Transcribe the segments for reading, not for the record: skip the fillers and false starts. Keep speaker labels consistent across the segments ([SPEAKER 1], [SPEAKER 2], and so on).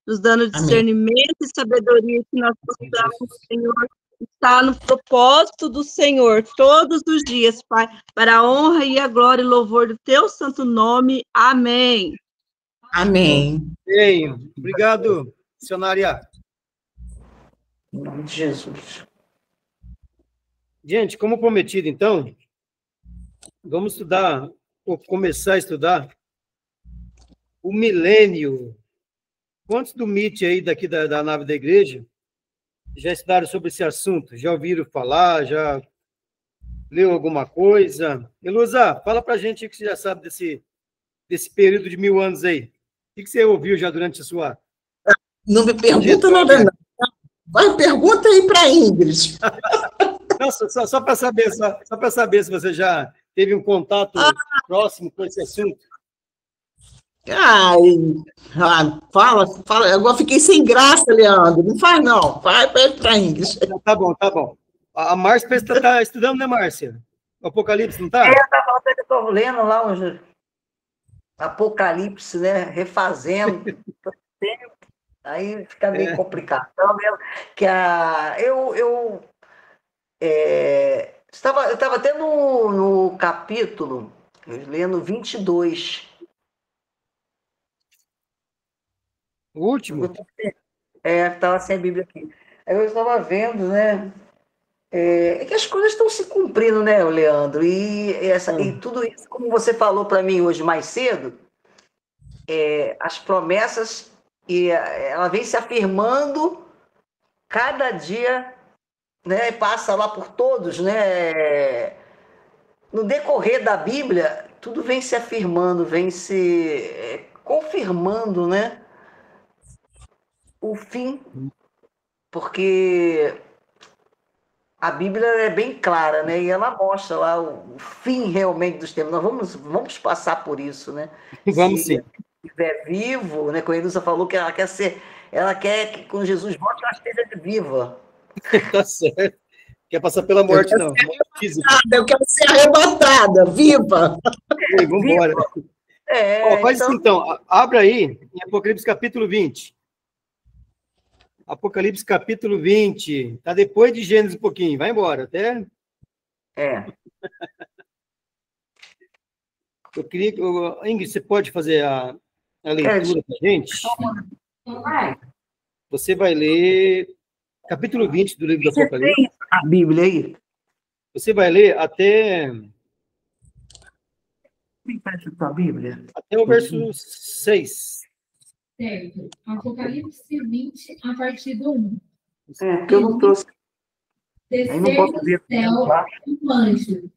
[SPEAKER 1] nos dando discernimento e sabedoria que nós possamos, Senhor, estar no propósito do Senhor todos os dias, Pai, para a honra e a glória e louvor do teu santo nome. Amém.
[SPEAKER 2] Amém.
[SPEAKER 3] Bem, obrigado, missionária.
[SPEAKER 2] Em nome de Jesus.
[SPEAKER 3] Gente, como prometido, então, vamos estudar, ou começar a estudar, o milênio. Quantos do MIT aí daqui da nave da igreja já estudaram sobre esse assunto? Já ouviram falar? Já leu alguma coisa? Elusa, fala pra gente o que você já sabe desse período de 1000 anos aí. O que você ouviu já durante a sua...
[SPEAKER 2] Não me pergunta nada, não. Vai, pergunta aí para a Ingrid.
[SPEAKER 3] Não, só para saber, só para saber se você já teve um contato próximo com esse assunto.
[SPEAKER 2] Fala. Agora fiquei sem graça, Leandro. Não faz, não. Vai para a Ingrid.
[SPEAKER 3] Tá bom. A Márcia está estudando, né, Márcia? O Apocalipse, não está?
[SPEAKER 4] Eu estou lendo lá os Apocalipse, né? Refazendo. Aí fica meio complicado. Que eu estava até no capítulo, lendo 22.
[SPEAKER 3] O último?
[SPEAKER 4] Estava sem a Bíblia aqui. Aí eu estava vendo, né? Que as coisas estão se cumprindo, né, Leandro? E tudo isso, como você falou para mim hoje mais cedo, as promessas, ela vem se afirmando cada dia, né? Passa lá por todos, né? No decorrer da Bíblia, tudo vem se afirmando, vem se confirmando, né? O fim, porque a Bíblia é bem clara, né? E ela mostra lá o fim realmente dos tempos. Nós vamos passar por isso, né?
[SPEAKER 3] Vamos sim.
[SPEAKER 4] Se estiver vivo, né? Como a Ilza falou que ela quer que quando Jesus volte, ela esteja viva.
[SPEAKER 3] Tá certo. Quer passar pela morte, não.
[SPEAKER 2] Eu quero ser arrebatada, viva!
[SPEAKER 3] Vamos embora. Faz isso então. Abra aí em Apocalipse capítulo 20. Apocalipse capítulo 20. Está depois de Gênesis um pouquinho. Vai embora, até. Eu queria que... Ingrid, você pode fazer a leitura para a gente? Você vai ler capítulo 20 do livro do Apocalipse.
[SPEAKER 4] Você tem a Bíblia aí?
[SPEAKER 3] Você vai ler até...
[SPEAKER 4] Como parece a tua Bíblia?
[SPEAKER 3] Até o verso 6.
[SPEAKER 5] Certo. Apocalipse 20, a partir do 1.
[SPEAKER 4] Porque eu não trouxe.
[SPEAKER 5] Descer do céu um anjo,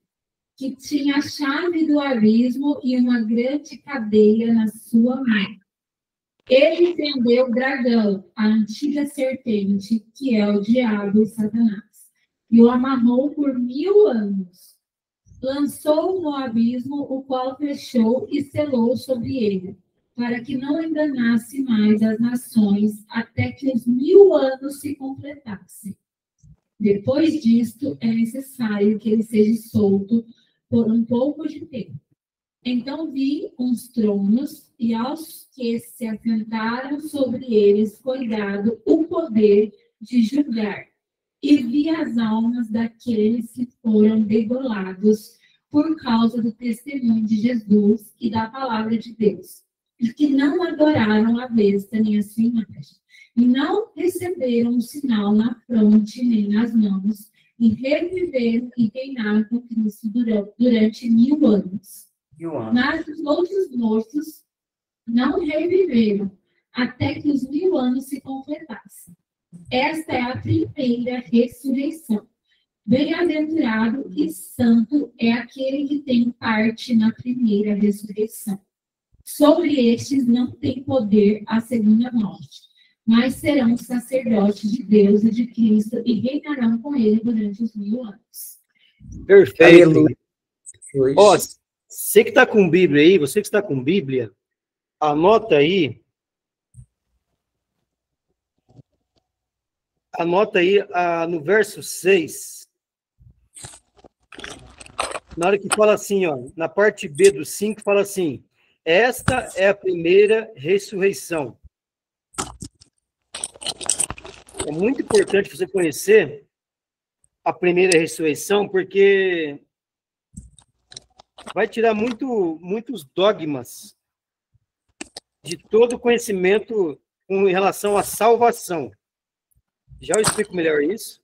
[SPEAKER 5] que tinha a chave do abismo e uma grande cadeia na sua mão. Ele prendeu o dragão, a antiga serpente, que é o diabo e Satanás, e o amarrou por 1000 anos. Lançou-o no abismo, o qual fechou e selou sobre ele, para que não enganasse mais as nações, até que os 1000 anos se completassem. Depois disto, é necessário que ele seja solto por um pouco de tempo. Então vi uns tronos, e aos que se assentaram sobre eles foi dado o poder de julgar. E vi as almas daqueles que foram degolados por causa do testemunho de Jesus e da palavra de Deus, e que não adoraram a besta nem a sua imagem, e não receberam um sinal na fronte nem nas mãos, e reviveram e reinaram com Cristo durante 1000 anos. Mas os outros mortos não reviveram, até que os 1000 anos se completassem. Esta é a primeira ressurreição. Bem-aventurado e santo é aquele que tem parte na primeira ressurreição. Sobre estes não tem poder a segunda morte, mas serão sacerdotes de Deus e de Cristo e reinarão com ele durante os 1000 anos.
[SPEAKER 3] Perfeito. Você que está com Bíblia aí, você que está com Bíblia, anota aí. Anota aí no verso 6. Na hora que fala assim, ó, na parte B do 5, fala assim: esta é a primeira ressurreição. É muito importante você conhecer a primeira ressurreição, porque vai tirar muitos dogmas de todo o conhecimento com relação à salvação. Já eu explico melhor isso.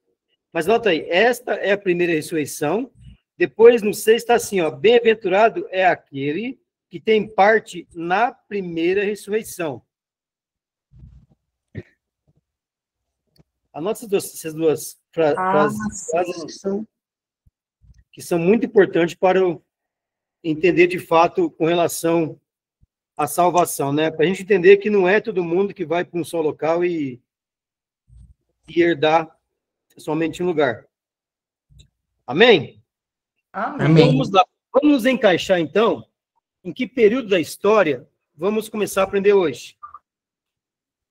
[SPEAKER 3] Mas nota aí, esta é a primeira ressurreição. Depois, no 6, está assim, ó, bem-aventurado é aquele que tem parte na primeira ressurreição. Anota essas duas frases que são muito importantes para entender de fato com relação à salvação, né? Para a gente entender que não é todo mundo que vai para um só local e herdar somente um lugar. Amém?
[SPEAKER 4] Amém.
[SPEAKER 3] Então, vamos lá. Vamos nos encaixar, então, em que período da história vamos começar a aprender hoje.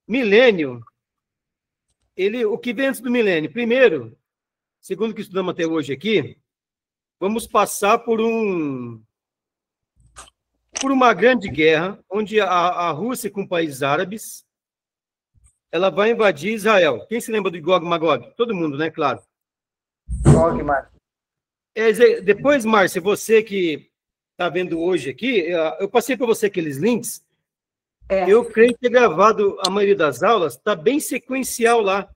[SPEAKER 3] Milênio, o que vem antes do milênio? Primeiro, segundo o que estudamos até hoje aqui, vamos passar por uma grande guerra, onde a Rússia com países árabes, ela vai invadir Israel. Quem se lembra do Gog e Magog? Todo mundo, né? Claro.
[SPEAKER 4] Gog e Magog.
[SPEAKER 3] Depois, Márcia, você que está vendo hoje aqui, eu passei para você aqueles links. Eu creio que ter gravado a maioria das aulas, está bem sequencial lá.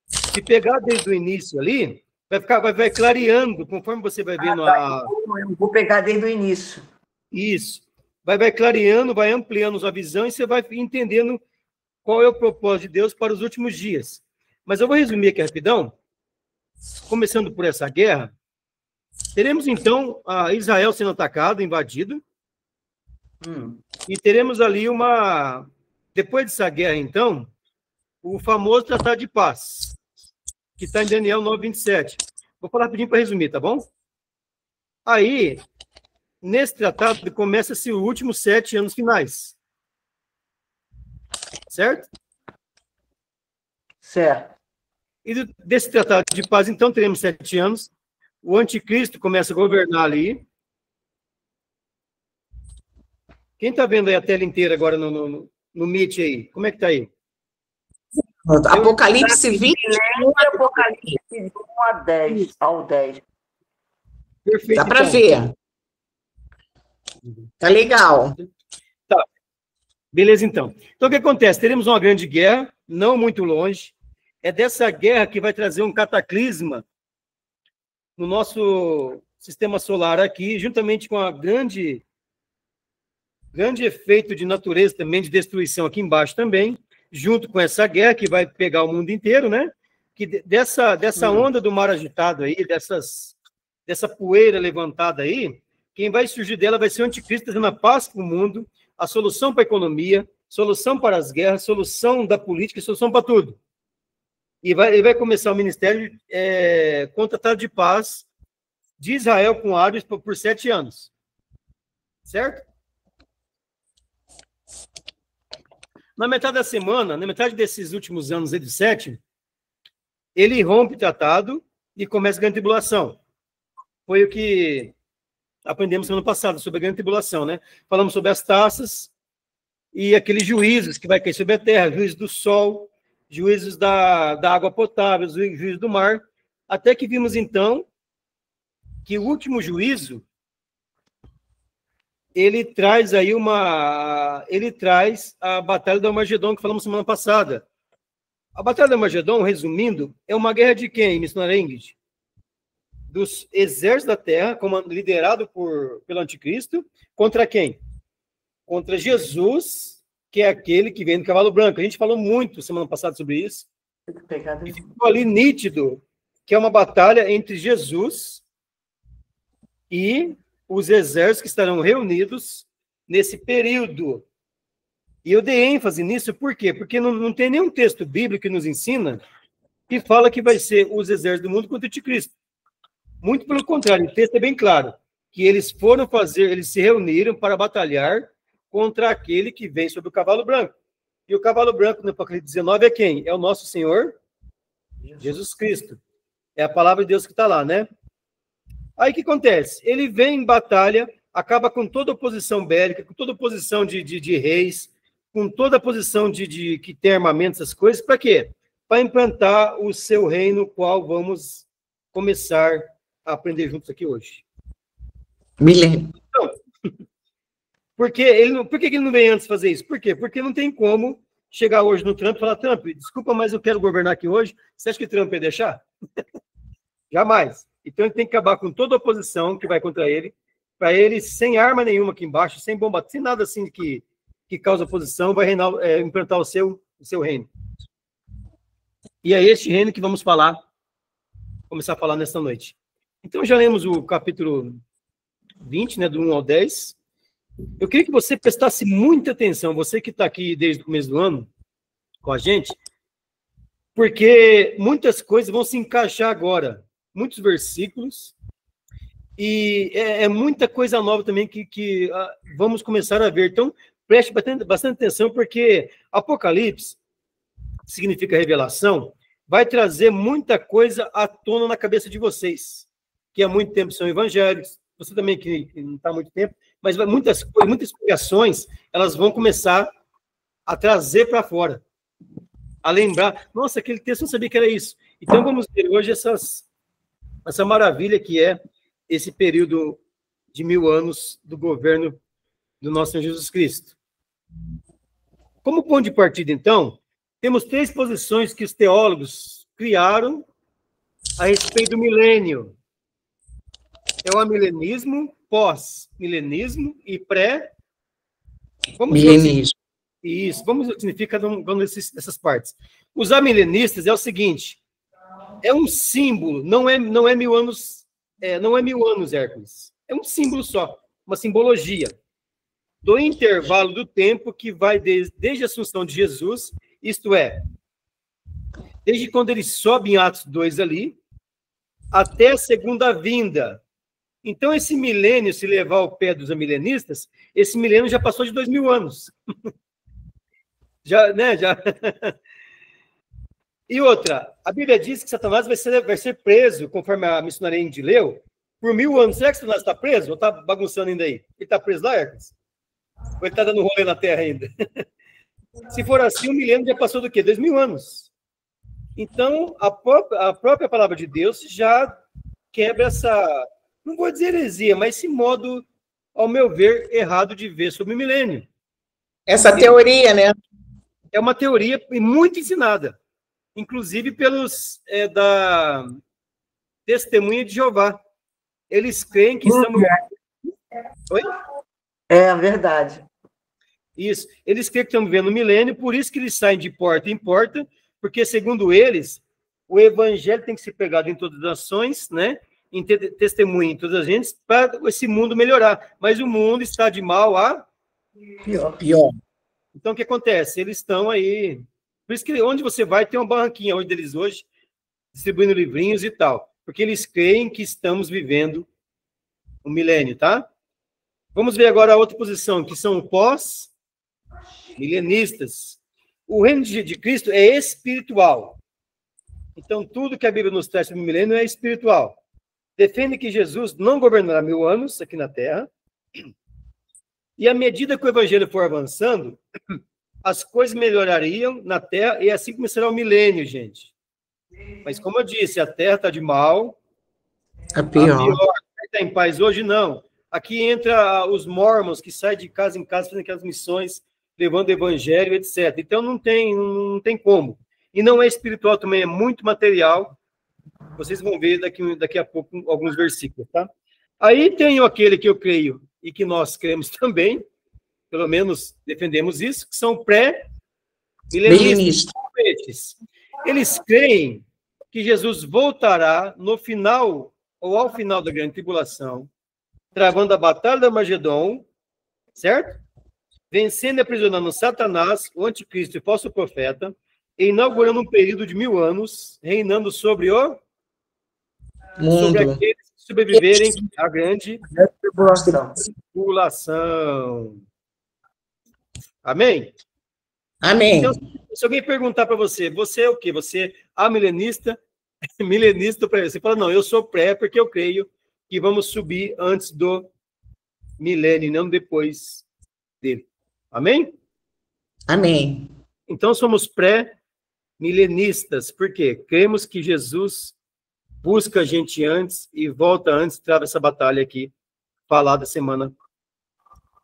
[SPEAKER 3] Se pegar desde o início ali, vai clareando, conforme você vai vendo
[SPEAKER 4] Eu vou pegar desde o início.
[SPEAKER 3] Isso. Vai clareando, vai ampliando a visão e você vai entendendo qual é o propósito de Deus para os últimos dias. Mas eu vou resumir aqui rapidão. Começando por essa guerra, teremos então Israel sendo atacado, invadido, e teremos ali depois dessa guerra, então, o famoso Tratado de Paz, que está em Daniel 9:27. Vou falar rapidinho para resumir, tá bom? Aí, nesse tratado, começa-se os últimos 7 anos finais. Certo?
[SPEAKER 4] Certo.
[SPEAKER 3] E desse tratado de paz, então, teremos 7 anos. O anticristo começa a governar ali. Quem está vendo aí a tela inteira agora no Meet aí? Como é que está aí?
[SPEAKER 2] Apocalipse 20.
[SPEAKER 4] Apocalipse 1 ao 10.
[SPEAKER 3] Perfeito.
[SPEAKER 2] Dá para ver. Tá legal.
[SPEAKER 3] Tá. Beleza, então. Então, o que acontece? Teremos uma grande guerra, não muito longe. É dessa guerra que vai trazer um cataclisma no nosso sistema solar aqui, juntamente com a grande efeito de natureza também, de destruição aqui embaixo também, junto com essa guerra que vai pegar o mundo inteiro, né? Que dessa onda do mar agitado aí, dessa poeira levantada aí, quem vai surgir dela vai ser o anticristo, trazendo a paz para o mundo, a solução para a economia, solução para as guerras, solução da política, solução para tudo. E ele vai começar o ministério com o Tratado de Paz de Israel com árabes por 7 anos. Certo? Na metade da semana, na metade desses últimos anos de 7, ele rompe o tratado e começa a grande tribulação. Foi o que aprendemos semana passada sobre a grande tribulação, né? Falamos sobre as taças e aqueles juízos que vai cair sobre a terra, juízos do sol, juízos da água potável, juízos do mar, até que vimos, então, que o último juízo, ele traz a Batalha do Armagedon, que falamos semana passada. A Batalha do Armagedon, resumindo, é uma guerra de quem, missionária Ingrid? Dos exércitos da terra, liderado pelo anticristo, contra quem? Contra Jesus, que é aquele que vem do cavalo branco. A gente falou muito semana passada sobre isso. E ficou ali nítido que é uma batalha entre Jesus e os exércitos que estarão reunidos nesse período. E eu dei ênfase nisso, por quê? Porque não tem nenhum texto bíblico que nos ensina que fala que vai ser os exércitos do mundo contra o anticristo. Muito pelo contrário, o texto é bem claro, que eles se reuniram para batalhar contra aquele que vem sobre o cavalo branco. E o cavalo branco, no Apocalipse 19, é quem? É o nosso Senhor Jesus Cristo. É a palavra de Deus que está lá, né? Aí o que acontece? Ele vem em batalha, acaba com toda a oposição bélica, com toda a oposição de reis, com toda a posição de que tem armamento, essas coisas, para quê? para implantar o seu reino, qual vamos começar a aprender juntos aqui hoje.
[SPEAKER 2] Milênio.
[SPEAKER 3] Então, por que ele não vem antes fazer isso? Por quê? Porque não tem como chegar hoje no Trump e falar, Trump, desculpa, mas eu quero governar aqui hoje. Você acha que Trump ia deixar? Jamais. Então ele tem que acabar com toda a oposição que vai contra ele, para ele, sem arma nenhuma aqui embaixo, sem bomba, sem nada assim que causa oposição, vai reinar, implantar o seu reino. E é este reino que vamos começar a falar nesta noite. Então já lemos o capítulo 20, né, do 1 ao 10. Eu queria que você prestasse muita atenção, você que está aqui desde o começo do ano com a gente, porque muitas coisas vão se encaixar agora, muitos versículos, e é muita coisa nova também que vamos começar a ver. Então, preste bastante atenção, porque Apocalipse significa revelação, vai trazer muita coisa à tona na cabeça de vocês, que há muito tempo são evangélicos, você também que não está há muito tempo, mas muitas explicações, elas vão começar a trazer para fora, a lembrar, nossa, aquele texto eu não sabia que era isso. Então vamos ver hoje essa maravilha que é esse período de 1000 anos do governo do nosso Senhor Jesus Cristo. Como ponto de partida, então, temos 3 posições que os teólogos criaram a respeito do milênio. É o amilenismo, pós-milenismo e pré...
[SPEAKER 2] Milenismo.
[SPEAKER 3] Isso, vamos ver o que significa cada uma dessas partes. Os amilenistas é o seguinte, é um símbolo, não é 1000 anos, não é 1000 anos, Hércules. É um símbolo só, uma simbologia do intervalo do tempo que vai desde a Assunção de Jesus, isto é, desde quando ele sobe em Atos 2 ali, até a segunda vinda. Então, esse milênio, se levar ao pé dos amilenistas, esse milênio já passou de 2000 anos. Já, né? Já. E outra, a Bíblia diz que Satanás vai ser preso, conforme a missionária Indy leu, por 1000 anos. Será que Satanás está preso ou está bagunçando ainda aí? Ele está preso lá, Hércules? Ou ele está dando rolê na Terra ainda? Se for assim, o milênio já passou do quê? 2000 anos. Então, a própria palavra de Deus já quebra essa, não vou dizer heresia, mas esse modo, ao meu ver, errado de ver sobre o milênio.
[SPEAKER 2] Essa teoria, né?
[SPEAKER 3] É uma teoria muito ensinada, inclusive pelos da Testemunha de Jeová. Eles creem que estamos... Oi?
[SPEAKER 4] É verdade.
[SPEAKER 3] Isso. Eles creem que estamos vivendo o milênio, por isso que eles saem de porta em porta, porque, segundo eles, o evangelho tem que ser pregado em todas as nações, né? Em testemunho em todas as gentes, para esse mundo melhorar. Mas o mundo está de mal a...
[SPEAKER 2] Pior.
[SPEAKER 3] Então, o que acontece? Eles estão aí... Por isso que onde você vai, tem uma barranquinha onde deles hoje, distribuindo livrinhos e tal. Porque eles creem que estamos vivendo o milênio, tá? Vamos ver agora a outra posição, que são pós-milenistas. O reino de Cristo é espiritual. Então, tudo que a Bíblia nos traz sobre o milênio é espiritual. Defende que Jesus não governará 1000 anos aqui na Terra. E à medida que o evangelho for avançando, as coisas melhorariam na Terra e assim começará o milênio, gente. Mas, como eu disse, a Terra está de mal.
[SPEAKER 2] A pior.
[SPEAKER 3] Está em paz hoje, não. Aqui entra os mormons que saem de casa em casa fazendo aquelas missões, levando o evangelho, etc. Então, não tem como. E não é espiritual também, é muito material. Vocês vão ver daqui a pouco alguns versículos, tá? Aí tem aquele que eu creio e que nós cremos também, pelo menos defendemos isso, que são pré-milenistas. Eles creem que Jesus voltará no final, ou ao final da grande tribulação, travando a batalha do Armagedon, certo? Vencendo e aprisionando Satanás, o anticristo e falso profeta, e inaugurando um período de 1000 anos, reinando sobre o mundo, sobre aqueles que sobreviverem à grande tribulação. Amém?
[SPEAKER 2] Amém.
[SPEAKER 3] Então, se alguém perguntar para você, você é o quê? Você é amilenista? Milenista? Você fala, não, eu sou pré, porque eu creio que vamos subir antes do milênio, não depois dele. Amém?
[SPEAKER 2] Amém.
[SPEAKER 3] Então, somos pré-milenistas. milenistas. Por quê? Cremos que Jesus busca a gente antes e volta antes, trava essa batalha aqui, falada semana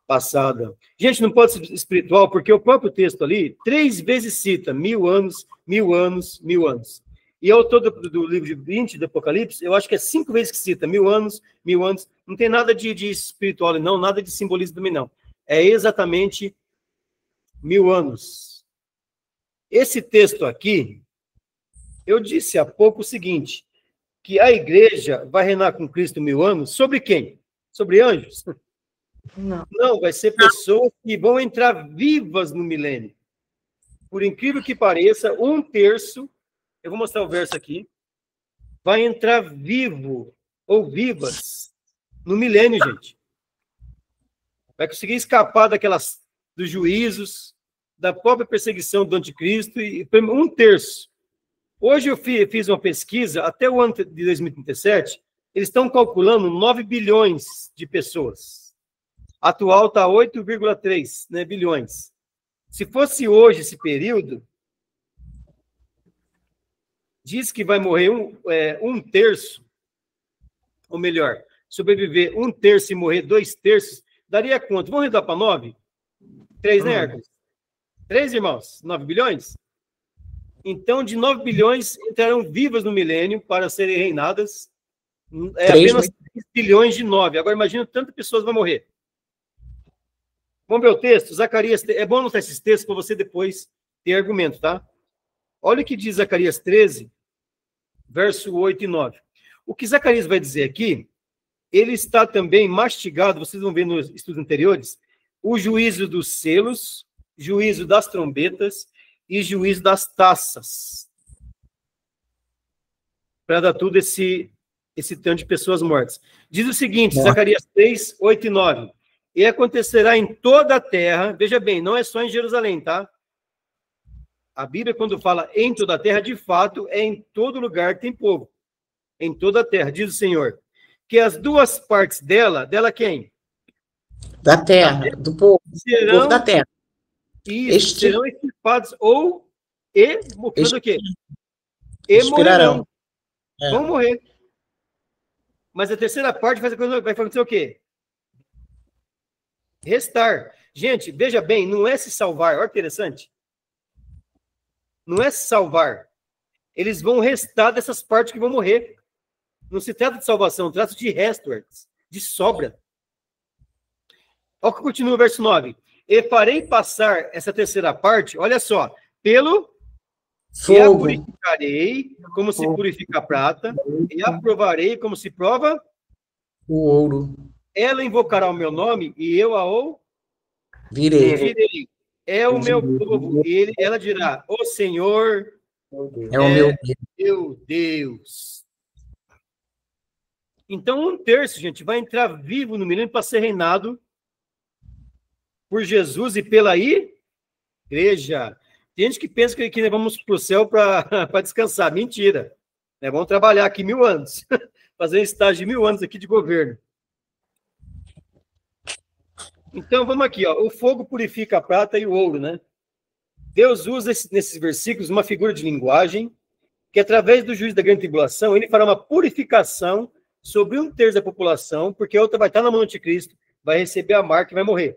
[SPEAKER 3] passada. Gente, não pode ser espiritual, porque o próprio texto ali, 3 vezes cita 1000 anos, 1000 anos, 1000 anos. E ao todo do livro de 20 do Apocalipse, eu acho que é 5 vezes que cita 1000 anos, 1000 anos. Não tem nada de espiritual, não, nada de simbolismo também, não. É exatamente 1000 anos. Esse texto aqui, eu disse há pouco o seguinte, que a igreja vai reinar com Cristo 1000 anos, sobre quem? Sobre anjos?
[SPEAKER 4] Não.
[SPEAKER 3] Não, vai ser pessoas que vão entrar vivas no milênio. Por incrível que pareça, 1/3, eu vou mostrar o verso aqui, vai entrar vivo ou vivas no milênio, gente. Vai conseguir escapar dos juízos, da própria perseguição do anticristo, e 1/3. Hoje eu fiz uma pesquisa, até o ano de 2037, eles estão calculando 9 bilhões de pessoas. Atual está 8,3, né, bilhões. Se fosse hoje esse período, diz que vai morrer 1/3, ou melhor, sobreviver 1/3 e morrer 2/3, daria quanto? Vamos redar para 9? 3, né, Hércules? 3, irmãos? 9 bilhões? Então, de 9 bilhões, entrarão vivas no milênio para serem reinadas. Apenas 3 bilhões de 9. Agora, imagina tantas pessoas vão morrer. Vamos ver o texto? Zacarias, é bom anotar esses textos para você depois ter argumento, tá? Olha o que diz Zacarias 13, verso 8 e 9. O que Zacarias vai dizer aqui, ele está também mastigado, vocês vão ver nos estudos anteriores, o juízo dos selos, juízo das trombetas e juízo das taças. Para dar tudo esse tanto de pessoas mortas. Diz o seguinte, Zacarias 3, 8 e 9. E acontecerá em toda a terra, veja bem, não é só em Jerusalém, tá? A Bíblia, quando fala em toda a terra, de fato, é em todo lugar que tem povo. Em toda a terra, diz o Senhor. Que as 2 partes dela quem?
[SPEAKER 2] Da terra, do povo,
[SPEAKER 3] serão,
[SPEAKER 2] povo da terra.
[SPEAKER 3] Isso, serão extirpados ou o quê? E morrerão. Vão morrer. Mas a terceira parte vai acontecer o quê? Restar. Gente, veja bem, não é se salvar. Olha que interessante. Não é se salvar. Eles vão restar dessas partes que vão morrer. Não se trata de salvação, trata de restworks, de sobra. Olha que continua o verso 9. E farei passar essa terceira parte, olha só, pelo fogo. E a purificarei como se purifica a prata, e a provarei como se prova
[SPEAKER 2] o ouro.
[SPEAKER 3] Ela invocará o meu nome, e eu a
[SPEAKER 2] virei.
[SPEAKER 3] É o meu povo. E ela dirá, o Senhor
[SPEAKER 2] é o
[SPEAKER 3] meu Deus. Então, 1/3, gente, vai entrar vivo no milênio para ser reinado por Jesus e pela igreja. Tem gente que pensa que nós vamos para o céu para descansar. Mentira. Nós vamos trabalhar aqui 1000 anos. Fazer um estágio de 1000 anos aqui de governo. Então, vamos aqui, ó. O fogo purifica a prata e o ouro, né? Deus usa nesses versículos uma figura de linguagem que, através do juízo da grande tribulação, ele fará uma purificação sobre 1/3 da população, porque a outra vai estar na mão do anticristo, vai receber a marca e vai morrer.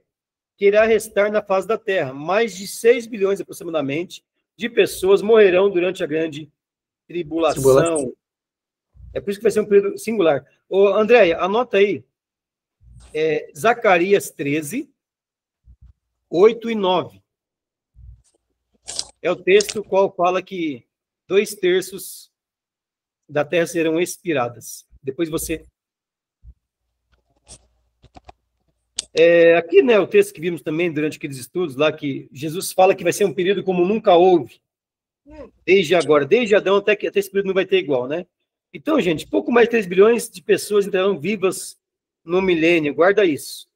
[SPEAKER 3] Que irá restar na face da terra. Mais de 6 bilhões, aproximadamente, de pessoas morrerão durante a grande tribulação. É por isso que vai ser um período singular. Ô, Andréia, anota aí. Zacarias 13, 8 e 9. É o texto qual fala que 2/3 da terra serão expiradas. Depois você... aqui, né, o texto que vimos também durante aqueles estudos lá, que Jesus fala que vai ser um período como nunca houve. Desde agora, desde Adão até esse período não vai ter igual, né? Então, gente, pouco mais de 3 bilhões de pessoas entrarão vivas no milênio. Guarda isso.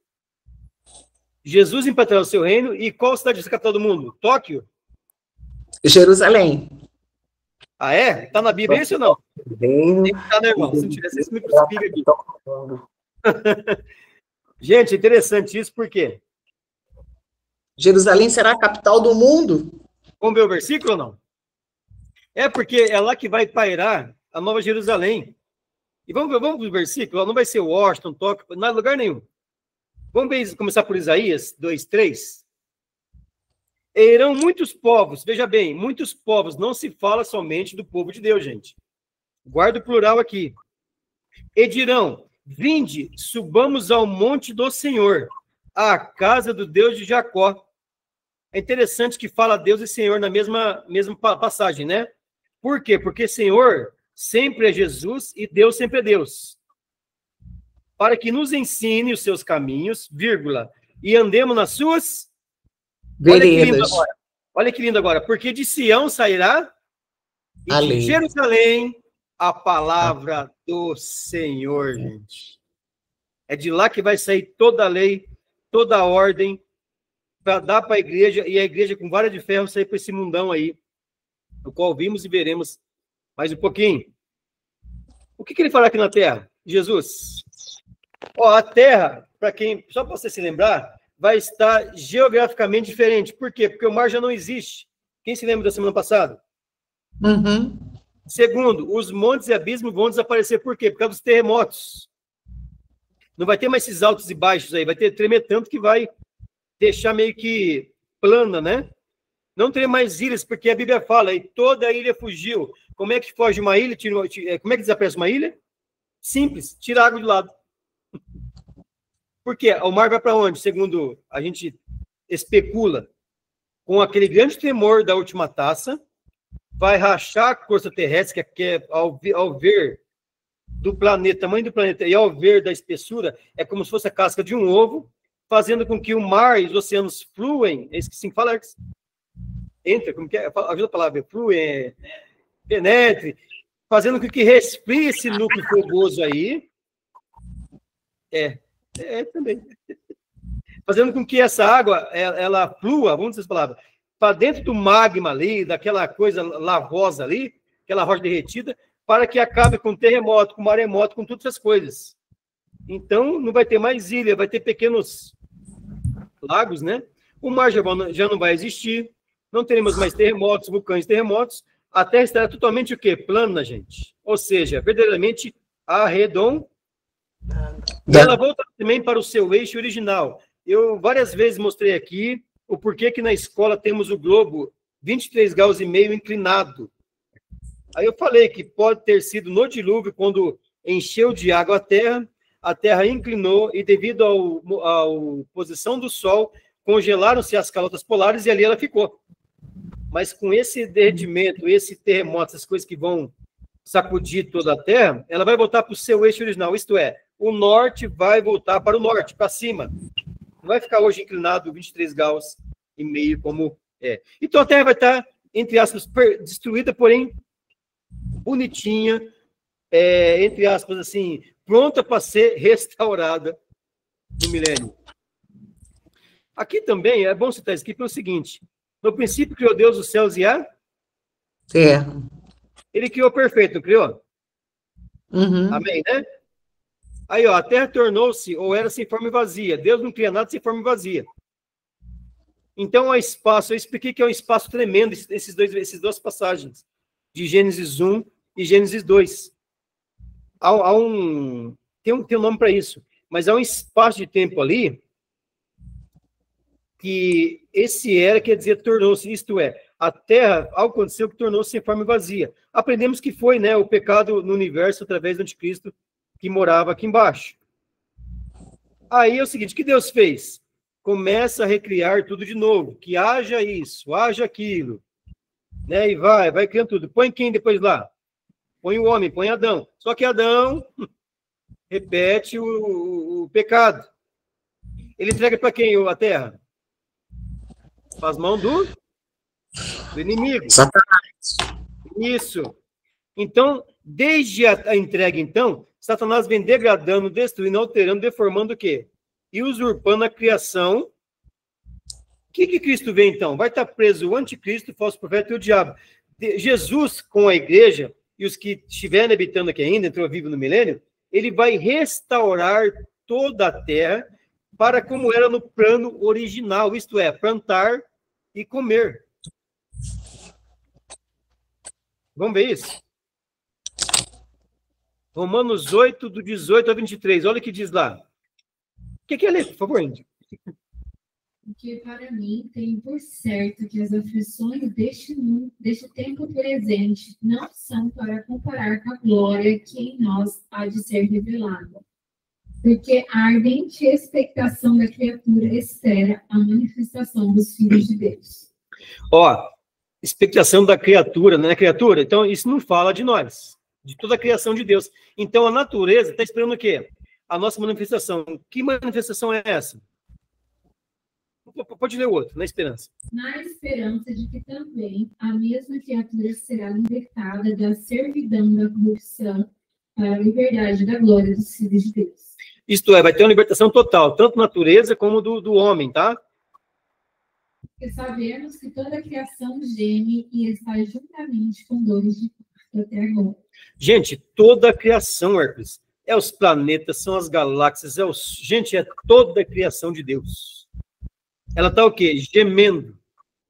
[SPEAKER 3] Jesus implantará o seu reino. E qual cidade é a capital do mundo? Tóquio?
[SPEAKER 2] Jerusalém.
[SPEAKER 3] Ah, é? Tá na Bíblia isso ou não? Tem que estar, né, irmão? Se não tivesse isso, me crucifica aqui. Gente, interessante isso, por quê?
[SPEAKER 2] Jerusalém será a capital do mundo?
[SPEAKER 3] Vamos ver o versículo ou não? É porque é lá que vai pairar a Nova Jerusalém. E vamos para o versículo, não vai ser Washington, Tóquio, não é lugar nenhum. Vamos começar por Isaías 2:3. Irão muitos povos, veja bem, muitos povos, não se fala somente do povo de Deus, gente. Guarda o plural aqui. E dirão, vinde, subamos ao monte do Senhor, à casa do Deus de Jacó. É interessante que fala Deus e Senhor na mesma passagem, né? Por quê? Porque Senhor sempre é Jesus e Deus sempre é Deus. Para que nos ensine os seus caminhos, vírgula, e andemos nas suas veredas. Olha que lindo agora. Porque de Sião sairá e de Jerusalém a palavra do Senhor, gente. É de lá que vai sair toda a lei, toda a ordem, para dar para a igreja, e a igreja com vara de ferro sair para esse mundão aí, no qual vimos e veremos mais um pouquinho. O que ele fala aqui na terra? Jesus. Ó, a terra, para quem, só para você se lembrar, vai estar geograficamente diferente. Por quê? Porque o mar já não existe. Quem se lembra da semana passada?
[SPEAKER 2] Uhum.
[SPEAKER 3] Segundo, os montes e abismos vão desaparecer. Por quê? Por causa dos terremotos. Não vai ter mais esses altos e baixos aí. Vai ter tremer tanto que vai deixar meio que plana, né? Não ter mais ilhas, porque a Bíblia fala, e toda a ilha fugiu. Como é que foge uma ilha? Como é que desaparece uma ilha? Simples, tira a água de lado. Por quê? O mar vai para onde? Segundo a gente especula, com aquele grande tremor da última taça, vai rachar a crosta terrestre, que é ao ver do planeta, tamanho do planeta, e ao ver da espessura, é como se fosse a casca de um ovo, fazendo com que o mar e os oceanos fluem, é isso que sim fala, entra, como que é? Ajuda a palavra, flui, penetre, fazendo com que resfrie esse núcleo fogoso aí. Também. Fazendo com que essa água, ela flua, vamos dizer essa palavra, para dentro do magma ali, daquela coisa lavosa ali, aquela rocha derretida, para que acabe com terremoto, com maremoto, com todas essas coisas. Então, não vai ter mais ilha, vai ter pequenos lagos, né? O mar já não vai existir, não teremos mais terremotos, vulcões, terremotos. A Terra estará totalmente o quê? Plana, gente. Ou seja, verdadeiramente arredondada. E ela volta também para o seu eixo original. Eu várias vezes mostrei aqui o porquê que na escola temos o globo 23 graus e meio inclinado. Aí eu falei que pode ter sido no dilúvio, quando encheu de água a terra inclinou e devido à posição do Sol, congelaram-se as calotas polares e ali ela ficou. Mas com esse derretimento, esse terremoto, essas coisas que vão sacudir toda a Terra, ela vai voltar para o seu eixo original, isto é, o norte vai voltar para o norte, para cima. Não vai ficar hoje inclinado 23 graus e meio como é. Então a Terra vai estar, entre aspas, destruída, porém bonitinha, entre aspas, assim, pronta para ser restaurada no milênio. Aqui também é bom citar isso aqui pelo seguinte: no princípio criou Deus os céus e a
[SPEAKER 2] terra.
[SPEAKER 3] Ele criou perfeito, não criou?
[SPEAKER 2] Uhum.
[SPEAKER 3] Amém, né? Aí, ó, a terra tornou-se ou era sem forma e vazia. Deus não cria nada sem forma e vazia. Então, há espaço. Eu expliquei que é um espaço tremendo, essas duas passagens, de Gênesis 1 e Gênesis 2. Tem um nome para isso, mas há um espaço de tempo ali que esse era, quer dizer, tornou-se, isto é, a terra, algo aconteceu que tornou-se sem forma e vazia. Aprendemos que foi, né, o pecado no universo através do anticristo que morava aqui embaixo. Aí é o seguinte, o que Deus fez? Começa a recriar tudo de novo, que haja isso, haja aquilo, né, e vai criando tudo. Põe quem depois lá? Põe o homem, põe Adão. Só que Adão repete o pecado. Ele entrega para quem a terra? Faz mão do inimigo.
[SPEAKER 2] Satanás.
[SPEAKER 3] Isso. Então, desde a entrega, então, Satanás vem degradando, destruindo, alterando, deformando o quê? E usurpando a criação. O que Cristo vem, então? Vai estar preso o anticristo, o falso profeta e o diabo. Jesus, com a igreja, e os que estiverem habitando aqui ainda, entrou vivo no milênio, ele vai restaurar toda a terra para como era no plano original, isto é, plantar e comer. Vamos ver isso? Romanos 8, do 18 ao 23. Olha o que diz lá. O que é ler, por favor, Índio?
[SPEAKER 5] Porque para mim tenho por certo que as aflições deste tempo presente não são para comparar com a glória que em nós há de ser revelada. Porque a ardente expectação da criatura espera a manifestação dos filhos de Deus.
[SPEAKER 3] Ó, expectação da criatura, não é criatura? Então, isso não fala de nós, de toda a criação de Deus. Então, a natureza está esperando o quê? A nossa manifestação. Que manifestação é essa? Pode ler o outro, na esperança.
[SPEAKER 5] Na esperança de que também a mesma criatura será libertada da servidão da corrupção para a liberdade da glória dos filhos de Deus.
[SPEAKER 3] Isto é, vai ter uma libertação total, tanto natureza como do homem, tá?
[SPEAKER 5] Porque sabemos que toda a criação geme e está juntamente com dores de parto até agora.
[SPEAKER 3] Gente, toda a criação, Hércules, é os planetas, são as galáxias, gente, é toda a criação de Deus. Ela está o quê? Gemendo,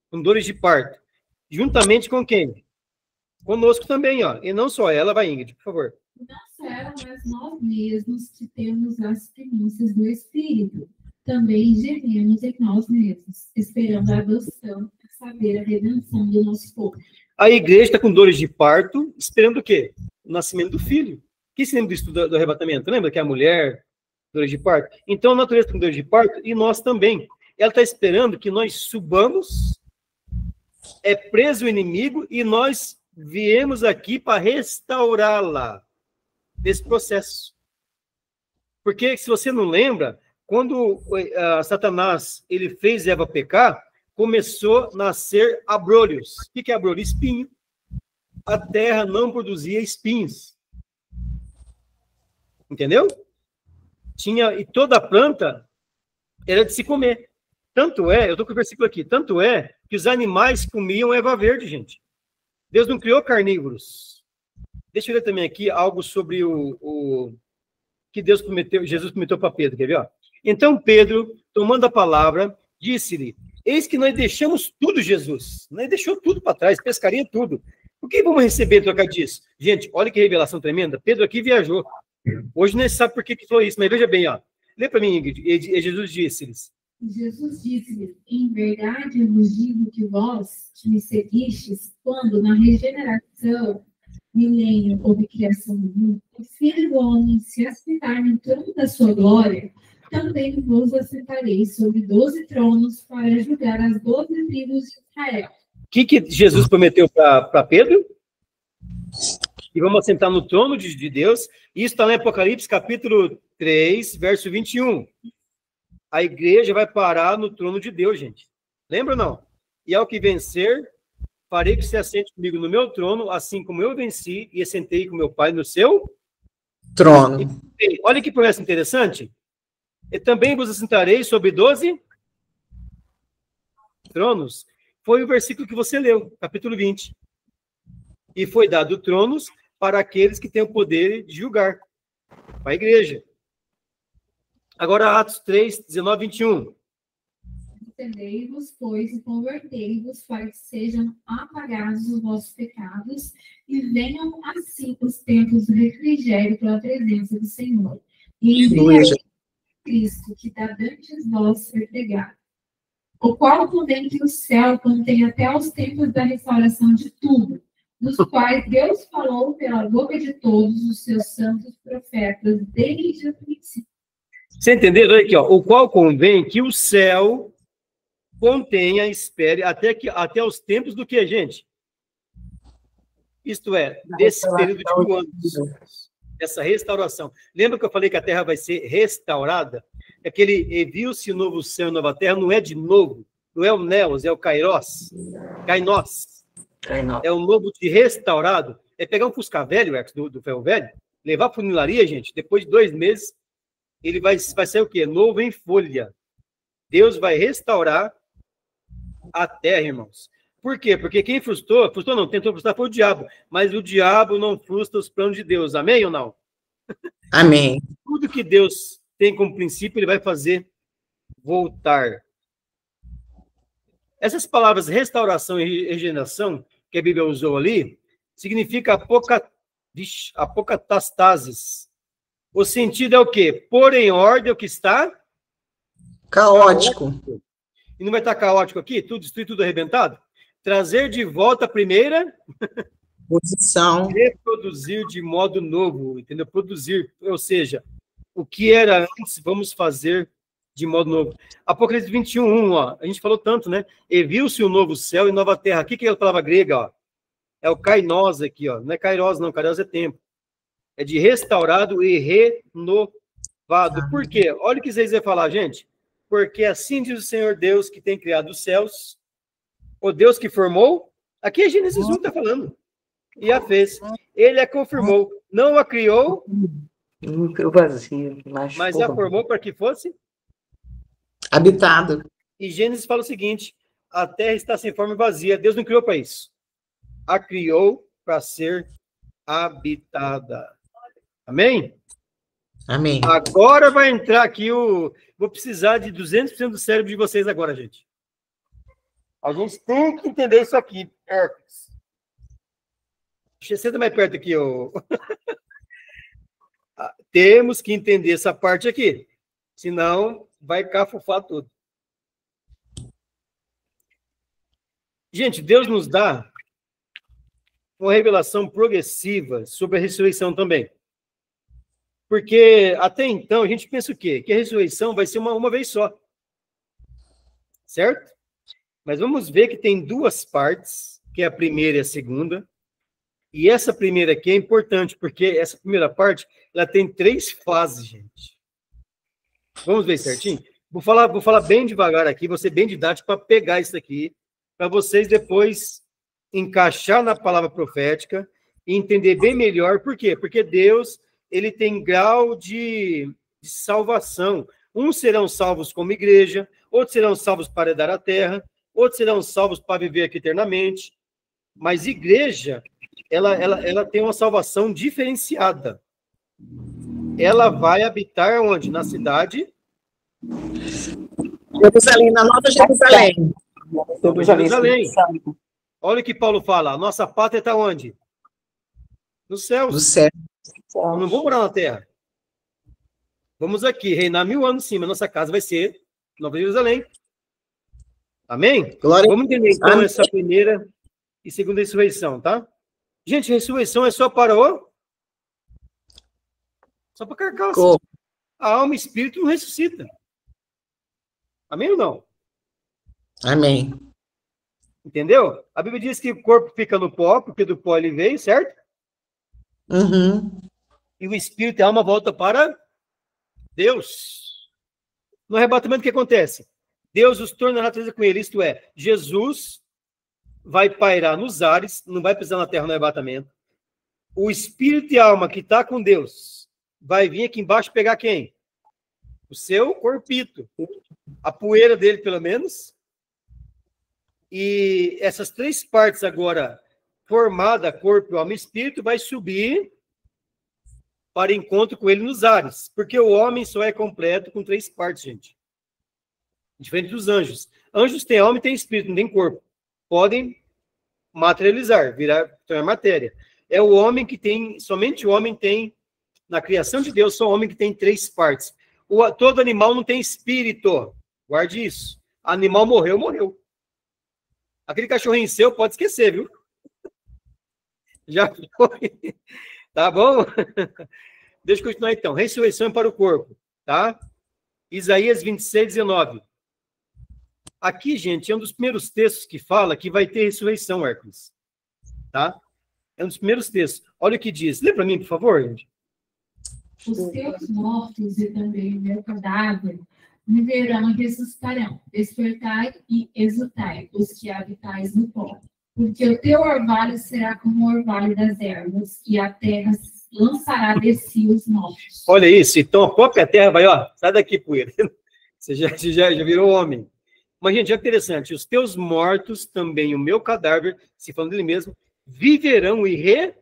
[SPEAKER 3] com dores de parto. Juntamente com quem? Conosco também, ó. E não só ela, vai, Ingrid, por favor.
[SPEAKER 5] Não só ela, mas nós mesmos que temos as primícias do Espírito. Também gememos em nós mesmos, esperando a adoção, a saber, a redenção do nosso corpo.
[SPEAKER 3] A igreja está com dores de parto, esperando o quê? O nascimento do filho. Quem se lembra do estudo do arrebatamento? Lembra que é a mulher, dores de parto? Então, a natureza está com dores de parto e nós também. Ela está esperando que nós subamos, é preso o inimigo e nós viemos aqui para restaurá-la nesse processo. Porque, se você não lembra, quando Satanás ele fez Eva pecar, começou a nascer abrolhos. O que é abrolho? Espinho. A terra não produzia espinhos. Entendeu? E toda a planta era de se comer. Tanto é, eu estou com o versículo aqui, tanto é que os animais comiam erva verde, gente. Deus não criou carnívoros. Deixa eu ler também aqui algo sobre o que Deus prometeu, Jesus prometeu para Pedro, quer ver? Ó? Então Pedro, tomando a palavra, disse-lhe: eis que nós deixamos tudo, Jesus. Nós deixou tudo para trás, pescaria tudo. O que vamos receber em troca disso? Gente, olha que revelação tremenda. Pedro aqui viajou. Hoje não sabe por que falou isso, mas veja bem, ó. Lê para mim, Ingrid. E Jesus disse-lhes:
[SPEAKER 5] Jesus disse-lhes: em verdade eu vos digo que vós, que me seguistes, quando na regeneração, milênio ou criação do mundo, o Filho do Homem se assentar no trono da sua glória, também vos assentarei sobre 12 tronos para julgar as 12 tribos de Israel.
[SPEAKER 3] O que Jesus prometeu para Pedro? E vamos assentar no trono de Deus. Isso está no Apocalipse, capítulo 3, verso 21. A igreja vai parar no trono de Deus, gente. Lembra ou não? E ao que vencer, farei que se assente comigo no meu trono, assim como eu venci e assentei com meu Pai no seu
[SPEAKER 2] trono.
[SPEAKER 3] E, olha que promessa interessante. E também vos assentarei sobre 12 tronos. Foi o versículo que você leu, capítulo 20. E foi dado tronos para aqueles que têm o poder de julgar. Para a igreja. Agora, Atos 3, 19, 21.
[SPEAKER 5] Arrependei-vos, pois, e convertei-vos para que sejam apagados os vossos pecados e venham assim os tempos do refrigério pela presença do Senhor. E enviarei Cristo, que dá dantes vós ser pregado, o qual convém que o céu contém até os tempos da restauração de tudo, dos quais Deus falou pela boca de todos os seus santos profetas desde o princípio.
[SPEAKER 3] Você entendeu? Olha aqui, ó. O qual convém que o céu contenha, espere, até os tempos do que, gente? Isto é, desse período de 1 ano. Essa restauração. Lembra que eu falei que a terra vai ser restaurada? Aquele viu-se o novo céu e nova terra, não é de novo. Não é o Neos, é o Kairos. Kainós. É o novo de restaurado. É pegar um Fusca velho, do ferro velho, levar para a funilaria, gente, depois de 2 meses, ele vai ser o quê? Novo em folha. Deus vai restaurar a terra, irmãos. Por quê? Porque quem tentou frustrar foi o diabo. Mas o diabo não frustra os planos de Deus. Amém ou não?
[SPEAKER 2] Amém.
[SPEAKER 3] Tudo que Deus tem como princípio, ele vai fazer voltar. Essas palavras restauração e regeneração que a Bíblia usou ali, significa apocatastasis. O sentido é o quê? Pôr em ordem o que está
[SPEAKER 2] caótico.
[SPEAKER 3] E não vai estar caótico aqui? Tudo destruído, tudo arrebentado? Trazer de volta a primeira
[SPEAKER 2] posição.
[SPEAKER 3] Reproduzir de modo novo, entendeu? Produzir, ou seja, o que era antes, vamos fazer de modo novo. Apocalipse 21:1, ó, a gente falou tanto, né? E viu-se um novo céu e nova terra. Aqui que é a palavra grega, ó. É o kainos aqui, ó. Não é kairos, não. Kairos é tempo. É de restaurado e renovado. Por quê? Olha o que vocês iam falar, gente. Porque assim diz o Senhor Deus que tem criado os céus, o Deus que formou. Aqui é Gênesis 1 está falando. E a fez. Ele a confirmou. Não a criou,
[SPEAKER 4] vazio,
[SPEAKER 3] mas a formou para que fosse
[SPEAKER 2] habitado.
[SPEAKER 3] E Gênesis fala o seguinte: a terra está sem forma e vazia. Deus não criou para isso. A criou para ser habitada. Amém?
[SPEAKER 2] Amém.
[SPEAKER 3] Agora vai entrar aqui o... Vou precisar de 200% do cérebro de vocês agora, gente. A gente tem que entender isso aqui. Senta mais perto aqui, ô. Temos que entender essa parte aqui. Senão, vai cafufar tudo. Gente, Deus nos dá uma revelação progressiva sobre a ressurreição também. Porque, até então, a gente pensa o quê? Que a ressurreição vai ser uma vez só. Certo? Mas vamos ver que tem duas partes, que é a primeira e a segunda. E essa primeira aqui é importante, porque essa primeira parte, ela tem 3 fases, gente. Vamos ver certinho? Vou falar bem devagar aqui, vou ser bem didático para pegar isso aqui, para vocês depois encaixar na palavra profética e entender bem melhor. Por quê? Porque Deus, ele tem grau de salvação. Uns serão salvos como igreja, outros serão salvos para herdar a terra, outros serão salvos para viver aqui eternamente. Mas igreja, ela tem uma salvação diferenciada. Ela vai habitar onde? Na cidade?
[SPEAKER 2] Jerusalém, na Nova Jerusalém.
[SPEAKER 3] Jerusalém. Olha o que Paulo fala. A nossa pátria está onde? Nos céus.
[SPEAKER 2] No céu.
[SPEAKER 3] Eu não vou morar na terra. Vamos aqui, reinar 1000 anos sim, mas nossa casa vai ser Nova Jerusalém. Amém?
[SPEAKER 2] Glória.
[SPEAKER 3] Vamos entender então
[SPEAKER 2] Amém.
[SPEAKER 3] essa primeira e segunda ressurreição, tá? Gente, ressurreição é só para só para carcaça. A alma e o espírito não ressuscita. Amém ou não?
[SPEAKER 2] Amém.
[SPEAKER 3] Entendeu? A Bíblia diz que o corpo fica no pó, porque do pó ele veio, certo?
[SPEAKER 2] Uhum.
[SPEAKER 3] E o espírito e a alma voltam para Deus. No arrebatamento, o que acontece? Deus os torna na natureza com ele, isto é, Jesus vai pairar nos ares, não vai pisar na terra no arrebatamento. O espírito e a alma que está com Deus vai vir aqui embaixo pegar quem? O seu corpito. A poeira dele, pelo menos. E essas 3 partes agora, formada, corpo, alma e espírito, vai subir para encontro com ele nos ares. Porque o homem só é completo com 3 partes, gente. Diferente dos anjos. Anjos têm alma e têm espírito, não tem corpo. Podem materializar, tornar matéria. É o homem que tem, somente o homem tem, na criação de Deus, só o homem que tem 3 partes. Todo animal não tem espírito. Guarde isso. Animal morreu, morreu. Aquele cachorrinho seu pode esquecer, viu? Já foi. Tá bom? Deixa eu continuar então. Ressurreição para o corpo, tá? Isaías 26:19. Aqui, gente, é um dos primeiros textos que fala que vai ter ressurreição, Hércules. Tá? É um dos primeiros textos. Olha o que diz. Lê para mim, por favor, gente.
[SPEAKER 5] Os teus mortos e também o meu cadáver viverão e ressuscitarão. Despertai e exultai, os que habitais no pó. Porque o teu orvalho será como o orvalho das ervas, e a terra lançará de si os mortos.
[SPEAKER 3] Olha isso. Então, a própria terra vai, ó, sai daqui, poeira. Você já virou homem. Mas, gente, é interessante. Os teus mortos, também o meu cadáver, se falando dele mesmo, viverão e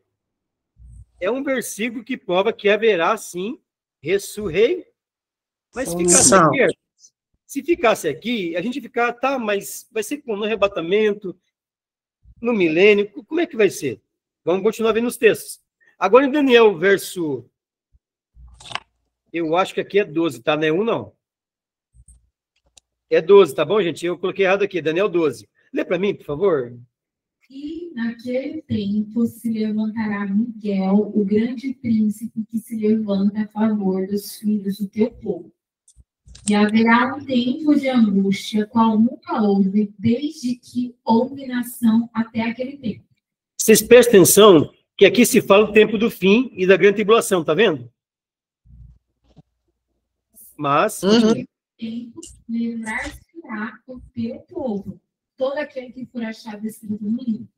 [SPEAKER 3] É um versículo que prova que haverá, sim, ressurreição. Mas se ficasse aqui, a gente ia ficar, tá, mas vai ser no arrebatamento, no milênio, como é que vai ser? Vamos continuar vendo os textos. Agora em Daniel, verso... Eu acho que aqui é 12, tá? Não é 1, não. É 12, tá bom, gente? Eu coloquei errado aqui, Daniel 12. Lê para mim, por favor.
[SPEAKER 5] E naquele tempo se levantará Miguel, o grande príncipe que se levanta a favor dos filhos do teu povo. E haverá um tempo de angústia, qual nunca houve, desde que houve nação até aquele tempo.
[SPEAKER 3] Vocês prestem atenção que aqui se fala do tempo do fim e da grande tribulação, tá vendo? Mas...
[SPEAKER 5] tempo livrar-se-á o teu povo, todo aquele que for achado escrito no livro.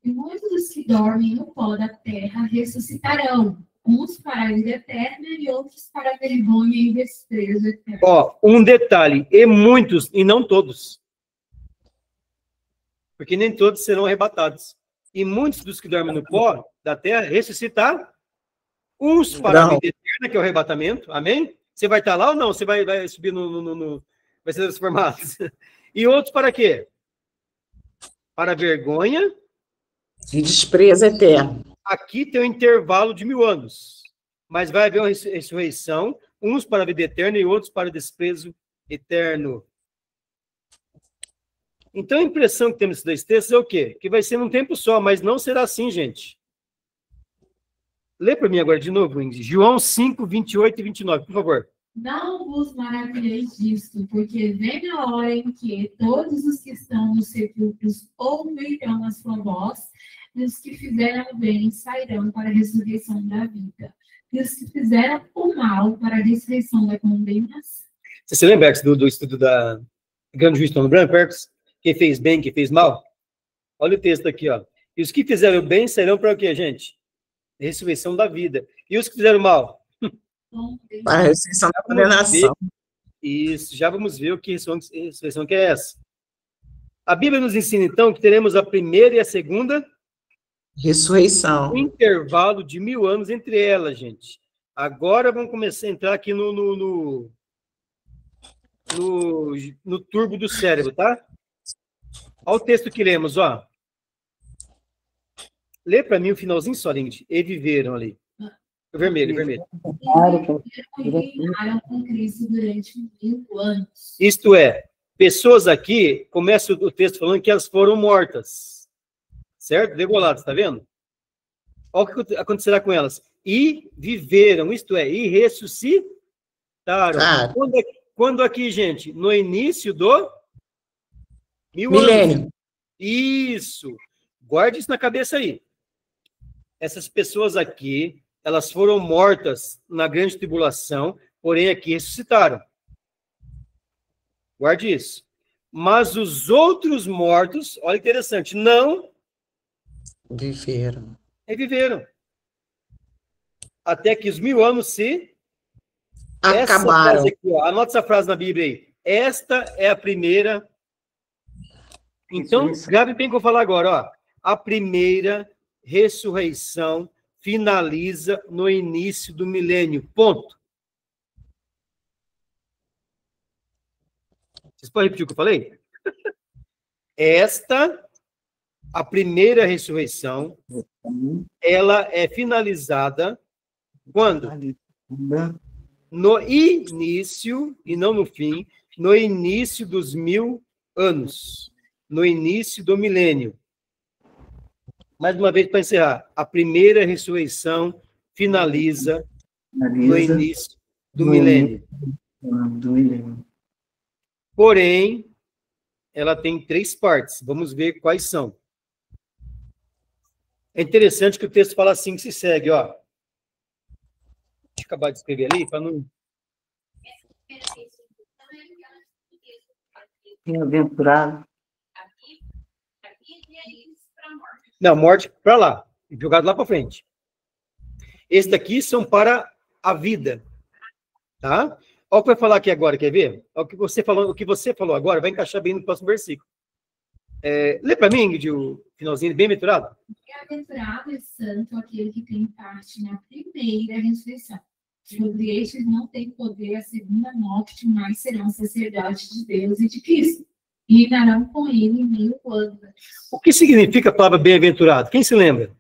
[SPEAKER 5] E muitos dos que dormem no pó da terra ressuscitarão, uns para a vida eterna e outros para a vergonha e desprezo eterno.
[SPEAKER 3] Ó, um detalhe, e muitos, e não todos. Porque nem todos serão arrebatados. E muitos dos que dormem no pó da terra ressuscitar, uns para a vida eterna, que é o arrebatamento, amém? Você vai estar lá ou não? Você vai subir vai ser transformado. E outros para quê? Para a vergonha.
[SPEAKER 2] E desprezo eterno.
[SPEAKER 3] Aqui tem um intervalo de 1000 anos. Mas vai haver uma ressurreição, uns para a vida eterna e outros para o desprezo eterno. Então a impressão que temos nesses dois textos é o quê? Que vai ser num tempo só, mas não será assim, gente. Lê para mim agora de novo, Ingrid. João 5, 28 e 29, por favor.
[SPEAKER 5] Não vos maravilheis disto, porque vem a hora em que todos os que estão nos sepulcros ouvirão a sua voz, e os que fizeram o bem sairão para a ressurreição da vida, e os que fizeram o mal para a ressurreição da condenação.
[SPEAKER 3] Você se lembra do estudo da Grande Juiz Tono Branco, Percos? Quem fez bem, quem fez mal? Olha o texto aqui, ó. E os que fizeram o bem sairão para o quê, gente? Ressurreição da vida. E os que fizeram mal?
[SPEAKER 2] Para a ressurreição da condenação.
[SPEAKER 3] Isso, já vamos ver o que ressurreição que é essa. A Bíblia nos ensina, então, que teremos a primeira e a segunda
[SPEAKER 2] ressurreição.
[SPEAKER 3] Um intervalo de 1000 anos entre elas, gente. Agora vamos começar a entrar aqui no turbo do cérebro, tá? Olha o texto que lemos, ó. Lê para mim o finalzinho só, gente. E viveram ali. Vermelho.
[SPEAKER 5] E reinaram com Cristo durante 1000 anos.
[SPEAKER 3] Isto é, pessoas aqui, começa o texto falando que elas foram mortas. Certo? Degoladas, tá vendo? Olha o que acontecerá com elas. E viveram, isto é, e ressuscitaram. Quando aqui, gente? No início do
[SPEAKER 2] milênio.
[SPEAKER 3] Isso. Guarde isso na cabeça aí. Essas pessoas aqui, elas foram mortas na grande tribulação, porém aqui ressuscitaram. Guarde isso. Mas os outros mortos, olha que interessante, não
[SPEAKER 2] viveram.
[SPEAKER 3] Reviveram. Até que os 1000 anos se
[SPEAKER 2] acabaram.
[SPEAKER 3] Aqui, anota essa frase na Bíblia aí. Esta é a primeira. Então, grave bem o que eu vou falar agora, ó. A primeira ressurreição finaliza no início do milênio. Ponto. Vocês podem repetir o que eu falei? A primeira ressurreição, ela é finalizada quando? No início, e não no fim, no início dos 1000 anos. No início do milênio. Mais uma vez, para encerrar, a primeira ressurreição finaliza no início do milênio. Porém, ela tem 3 partes. Vamos ver quais são. É interessante que o texto fala assim que se segue, ó. Deixa eu acabar de escrever ali, para não...
[SPEAKER 4] Bem-aventurado.
[SPEAKER 3] Não, morte para lá, jogado lá para frente. Esses daqui são para a vida, tá? Olha o que vai falar aqui agora, quer ver? O que você falou agora vai encaixar bem no próximo versículo. Lê para mim, Ingrid, o finalzinho, bem-aventurado.
[SPEAKER 5] Bem-aventurado e santo aquele que tem parte na primeira ressurreição. Sobre estes não tem poder a segunda morte, mas serão sacerdotes de Deus e de Cristo. E reinarão com ele 1000 anos.
[SPEAKER 3] O que significa a palavra bem-aventurado? Quem se lembra?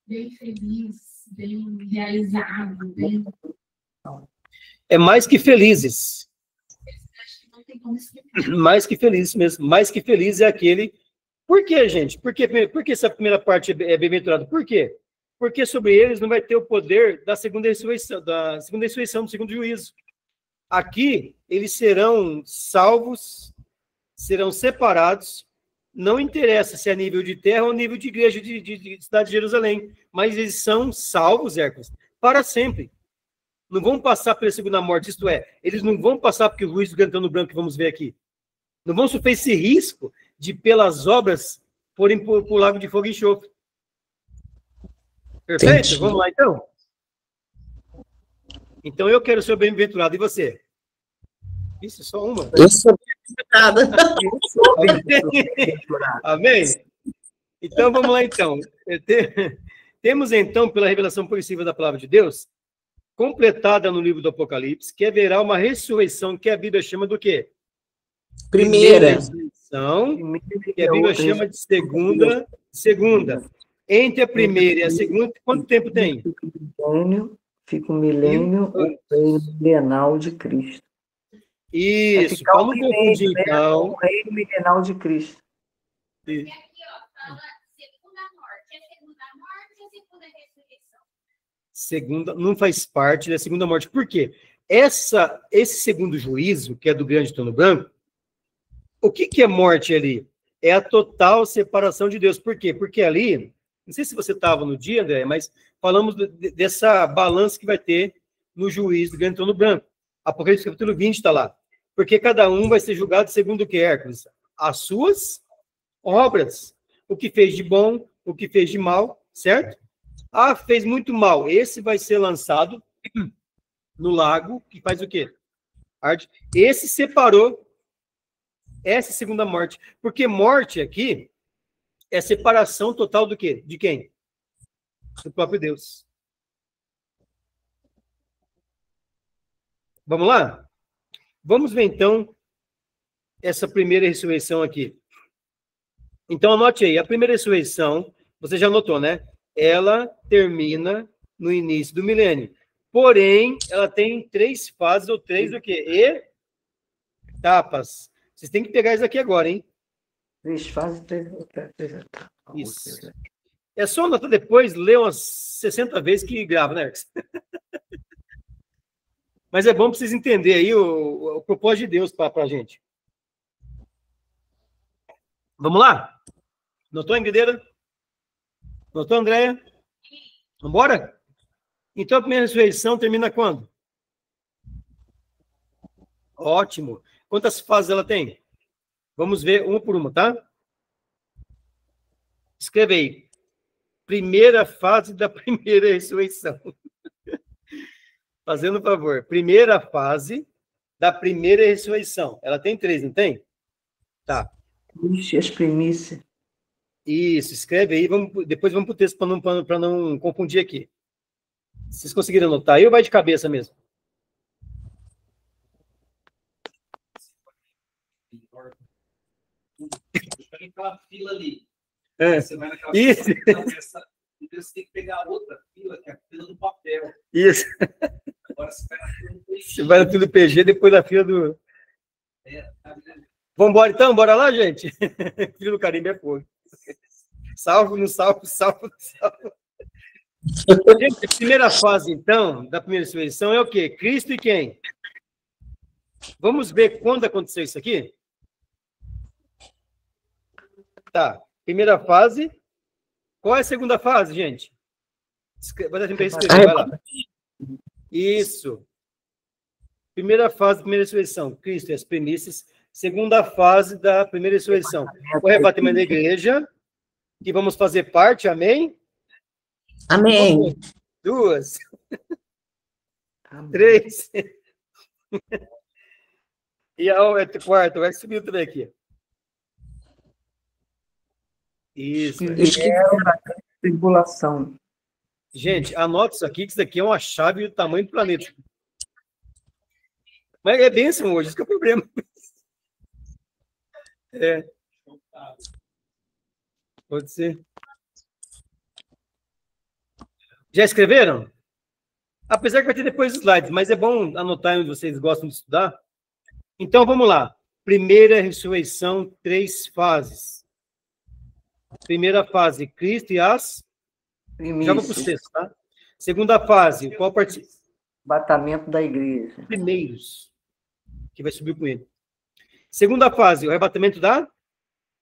[SPEAKER 5] bem feliz, bem realizado, bem...
[SPEAKER 3] É mais que felizes.
[SPEAKER 5] Acho que não tem como explicar.
[SPEAKER 3] Mais que felizes mesmo. Mais que feliz é aquele... Por quê, gente? Por que essa primeira parte é bem-aventurada? Por quê? Porque sobre eles não vai ter o poder da segunda ressurreição, do segundo juízo. Aqui, eles serão salvos, serão separados. Não interessa se é nível de terra ou nível de igreja de cidade de Jerusalém, mas eles são salvos, Hércules, para sempre. Não vão passar pela segunda morte, isto é, eles não vão passar porque o juízo do grande trono branco que vamos ver aqui. Não vão sofrer esse risco de, pelas obras, forem para o lago de fogo e enxofre. Perfeito?
[SPEAKER 2] Entendi.
[SPEAKER 3] Vamos lá, então? Então, eu quero ser bem-aventurado. E você? Isso, só uma.
[SPEAKER 2] Eu sou bem-aventurada.
[SPEAKER 3] Amém? Então, vamos lá, então. Temos, então, pela revelação progressiva da palavra de Deus, completada no livro do Apocalipse, que haverá uma ressurreição, que a Bíblia chama do quê?
[SPEAKER 2] Primeira.
[SPEAKER 3] Ressurreição, que a Bíblia chama de segunda. Entre a primeira e a segunda, quanto tempo tem?
[SPEAKER 4] Fica o milênio, o reino milenal de Cristo.
[SPEAKER 3] Isso, para não confundir, então.
[SPEAKER 4] O reino milenal de Cristo.
[SPEAKER 5] E aqui, ó, fala segunda morte. É segunda morte ou segunda ressurreição?
[SPEAKER 3] Segunda, não faz parte da segunda morte. Por quê? Esse segundo juízo, que é do grande trono branco, o que é morte ali? É a total separação de Deus. Por quê? Porque ali, não sei se você estava no dia, André, mas falamos dessa balança que vai ter no juízo do grande trono branco. Apocalipse capítulo 20 está lá. Porque cada um vai ser julgado segundo o que, Hércules? As suas obras. O que fez de bom, o que fez de mal, certo? Ah, fez muito mal. Esse vai ser lançado no lago, que faz o quê? Arde. Esse separou. Essa é a segunda morte. Porque morte aqui é separação total do quê? De quem? Do próprio Deus. Vamos lá? Vamos ver, então, essa primeira ressurreição aqui. Então, anote aí. A primeira ressurreição, você já notou, né? Ela termina no início do milênio. Porém, ela tem 3 fases, ou 3 o quê? Etapas. Vocês têm que pegar isso aqui agora, hein?
[SPEAKER 4] 3 fases, 3 etapas.
[SPEAKER 3] Isso. É só anotar depois, ler umas 60 vezes que grava, né, Alex? Mas é bom para vocês entenderem aí o propósito de Deus para a gente. Vamos lá? Notou, Ingrideira? Notou, Andréia? Vamos embora? Então, a primeira ressurreição termina quando? Ótimo. Quantas fases ela tem? Vamos ver uma por uma, tá? Escreve aí. Primeira fase da primeira ressurreição. Fazendo um favor. Primeira fase da primeira ressurreição. Ela tem 3, não tem? Tá.
[SPEAKER 4] Ixi, as primícias.
[SPEAKER 3] Isso, escreve aí. Depois vamos para o texto para não confundir aqui. Vocês conseguiram anotar aí ou vai de cabeça mesmo?
[SPEAKER 6] Aquela fila ali.
[SPEAKER 3] É.
[SPEAKER 6] Você vai naquela
[SPEAKER 3] Isso.
[SPEAKER 6] fila, e você tem que pegar a outra fila, que é a fila do papel.
[SPEAKER 3] Isso.
[SPEAKER 6] Agora você vai na fila do PG.
[SPEAKER 3] Você vai na fila do PG, depois na fila do... Vamos embora então? Bora lá, gente? Filho do carimbo é fogo. Salvo, não salvo, salvo, não salvo. Gente, a primeira fase, então, da primeira ressurreição é o quê? Cristo e quem? Vamos ver quando aconteceu isso aqui? Tá. Primeira fase. Qual é a segunda fase, gente? Vai dar tempo para escrever, vai lá. Isso. Primeira fase da primeira ressurreição. Cristo e as primícias. Segunda fase da primeira ressurreição. O arrebatamento da igreja, que vamos fazer parte, amém?
[SPEAKER 2] Amém.
[SPEAKER 3] 2.
[SPEAKER 4] Amém.
[SPEAKER 3] 3. E a quarta, vai subir também aqui. Isso.
[SPEAKER 4] Tribulação.
[SPEAKER 3] Gente, anota isso aqui, que isso daqui é uma chave do tamanho do planeta. Mas é bênção hoje, isso que é o problema. É. Pode ser. Já escreveram? Apesar que vai ter depois slides, mas é bom anotar onde vocês gostam de estudar. Então, vamos lá. Primeira ressurreição, 3 fases. Primeira fase, Cristo e as... Já vou para o 6º, tá? Segunda fase, qual participa?
[SPEAKER 4] Batamento da igreja.
[SPEAKER 3] Primeiros, que vai subir com ele. Segunda fase, o arrebatamento da...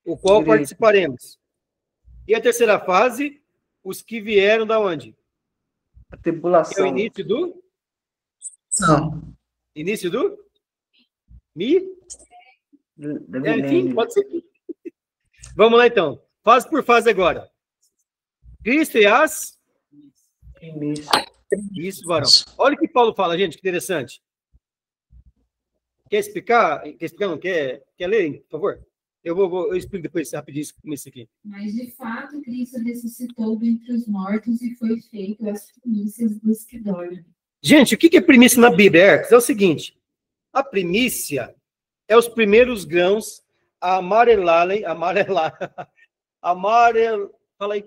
[SPEAKER 3] O qual
[SPEAKER 4] Igreja.
[SPEAKER 3] Participaremos. E a terceira fase, os que vieram da onde?
[SPEAKER 4] A tribulação.
[SPEAKER 3] É o início do...
[SPEAKER 2] Não.
[SPEAKER 3] Início do...
[SPEAKER 4] Da
[SPEAKER 3] enfim, pode ser. Vamos lá, então. Fase por fase agora. Cristo e as... Isso, varão. Olha o que Paulo fala, gente, que interessante. Quer explicar? Quer explicar? Não quer? Quer ler, por favor? Eu explico depois rapidinho isso aqui.
[SPEAKER 5] Mas, de fato, Cristo ressuscitou dentre os mortos e foi feito as primícias dos que dormem.
[SPEAKER 3] Gente, o que é primícia na Bíblia, Hercules? É o seguinte, a primícia é os primeiros grãos a fala aí.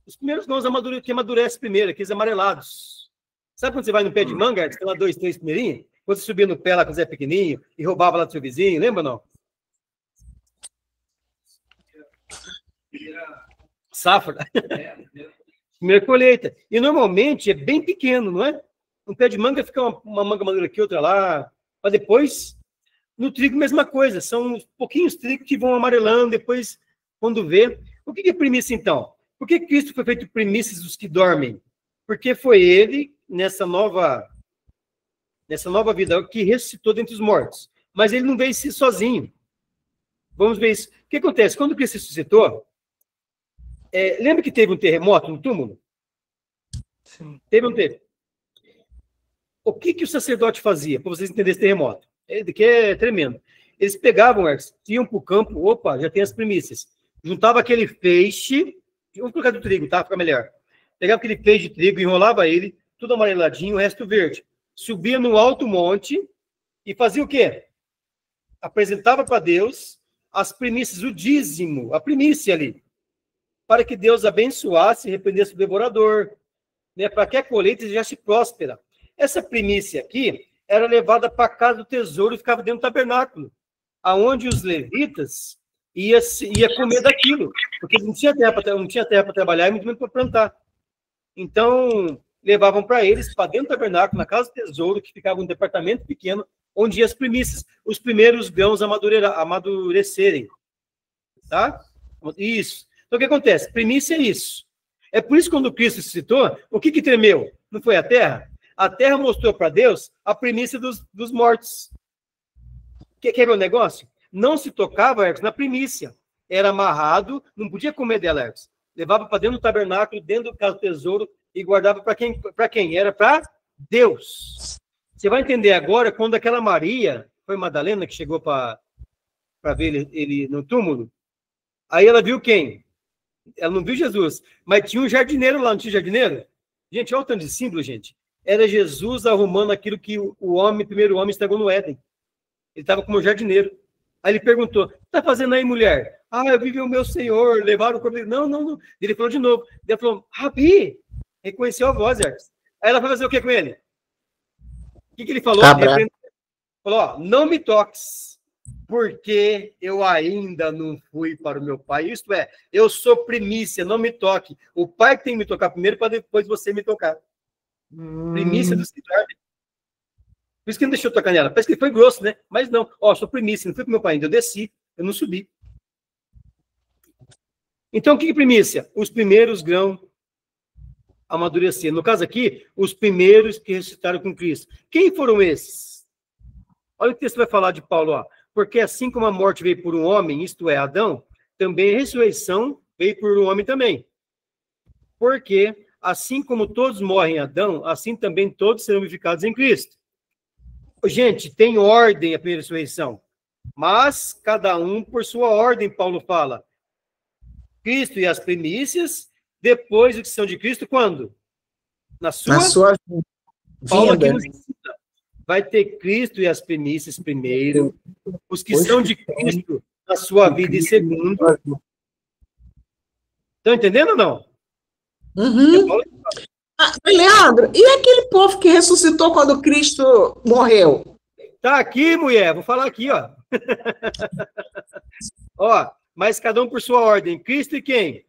[SPEAKER 3] Os primeiros grãos que amadurecem primeiro, aqueles amarelados. Sabe quando você vai no pé de manga, Hercules, tem lá 2, 3 primeirinhos? Quando você subia no pé lá quando você é pequenininho e roubava lá do seu vizinho, lembra ou não? Safra. Primeira colheita. E normalmente é bem pequeno, não é? Um pé de manga fica uma manga madura aqui, outra lá. Mas depois, no trigo, mesma coisa. São uns pouquinhos trigos que vão amarelando, depois, quando vê. O que é primícia, então? Por que Cristo foi feito primícias dos que dormem? Porque foi ele, nessa nova vida, que ressuscitou dentre os mortos. Mas ele não veio sozinho. Vamos ver isso. O que acontece? Quando Cristo ressuscitou, lembra que teve um terremoto no túmulo?
[SPEAKER 4] Sim.
[SPEAKER 3] Teve ou não teve? O que o sacerdote fazia, para vocês entenderem esse terremoto? Que é tremendo. Eles pegavam, iam para o campo, opa, já tem as primícias. Juntava aquele feixe, vamos colocar do trigo, tá? Fica melhor. Pegava aquele feixe de trigo, enrolava ele, tudo amareladinho, o resto verde. Subia no alto monte e fazia o quê? Apresentava para Deus as primícias, o dízimo, a primícia ali, para que Deus abençoasse e repreendesse o devorador, né, para que a colheita já se próspera. Essa primícia aqui era levada para a casa do tesouro e ficava dentro do tabernáculo, aonde os levitas ia comer daquilo, porque não tinha terra para trabalhar e muito menos para plantar. Então, levavam para eles, para dentro do tabernáculo, na casa do tesouro, que ficava um departamento pequeno, onde ia as primícias, os primeiros grãos amadurecerem. Tá? Isso. Então, o que acontece? Primícia é isso. É por isso que quando Cristo ressuscitou, o que tremeu? Não foi a terra? A terra mostrou para Deus a primícia dos mortos. Quer ver o negócio? Não se tocava, Hercules, na primícia. Era amarrado, não podia comer dela, Hercules. Levava para dentro do tabernáculo, dentro do casa do tesouro, e guardava para quem? Para quem? Era para Deus. Você vai entender agora quando aquela Maria, foi Madalena que chegou para ver ele no túmulo. Aí ela viu quem? Ela não viu Jesus, mas tinha um jardineiro lá, não tinha jardineiro? Gente, olha o tanto de símbolo, gente. Era Jesus arrumando aquilo que o primeiro homem estragou no Éden. Ele estava como jardineiro. Aí ele perguntou, o que está fazendo aí, mulher? Eu vi o meu Senhor, levaram o corpo dele. Não. Ele falou de novo. Ele falou, Rabi, reconheceu a voz, Hercules. Aí ela foi fazer o que com ele? O que ele falou? Ele falou, não me toques, porque eu ainda não fui para o meu pai. Isto é, eu sou primícia, não me toque. O pai tem que me tocar primeiro para depois você me tocar. Primícia dos que dormem. Por isso que não deixou tocar nela. Parece que ele foi grosso, né? Mas não. Sou primícia, não fui para o meu pai ainda. Eu desci, eu não subi. Então, o que é primícia? Os primeiros grãos amadurecer. No caso aqui, os primeiros que ressuscitaram com Cristo. Quem foram esses? Olha o que o texto vai falar de Paulo, porque assim como a morte veio por um homem, isto é, Adão, também a ressurreição veio por um homem também. Porque assim como todos morrem em Adão, assim também todos serão vivificados em Cristo. Gente, tem ordem a primeira ressurreição, mas cada um por sua ordem, Paulo fala. Cristo e as primícias, depois o que são de Cristo, quando? Na sua Paulo aqui nos ensina. Vai ter Cristo e as primícias primeiro, os que são de Cristo na sua vida em segundo. Estão entendendo ou não?
[SPEAKER 2] Uhum. Leandro, e aquele povo que ressuscitou quando Cristo morreu?
[SPEAKER 3] Tá aqui, mulher, vou falar aqui, ó. Ó, mas cada um por sua ordem. Cristo e quem?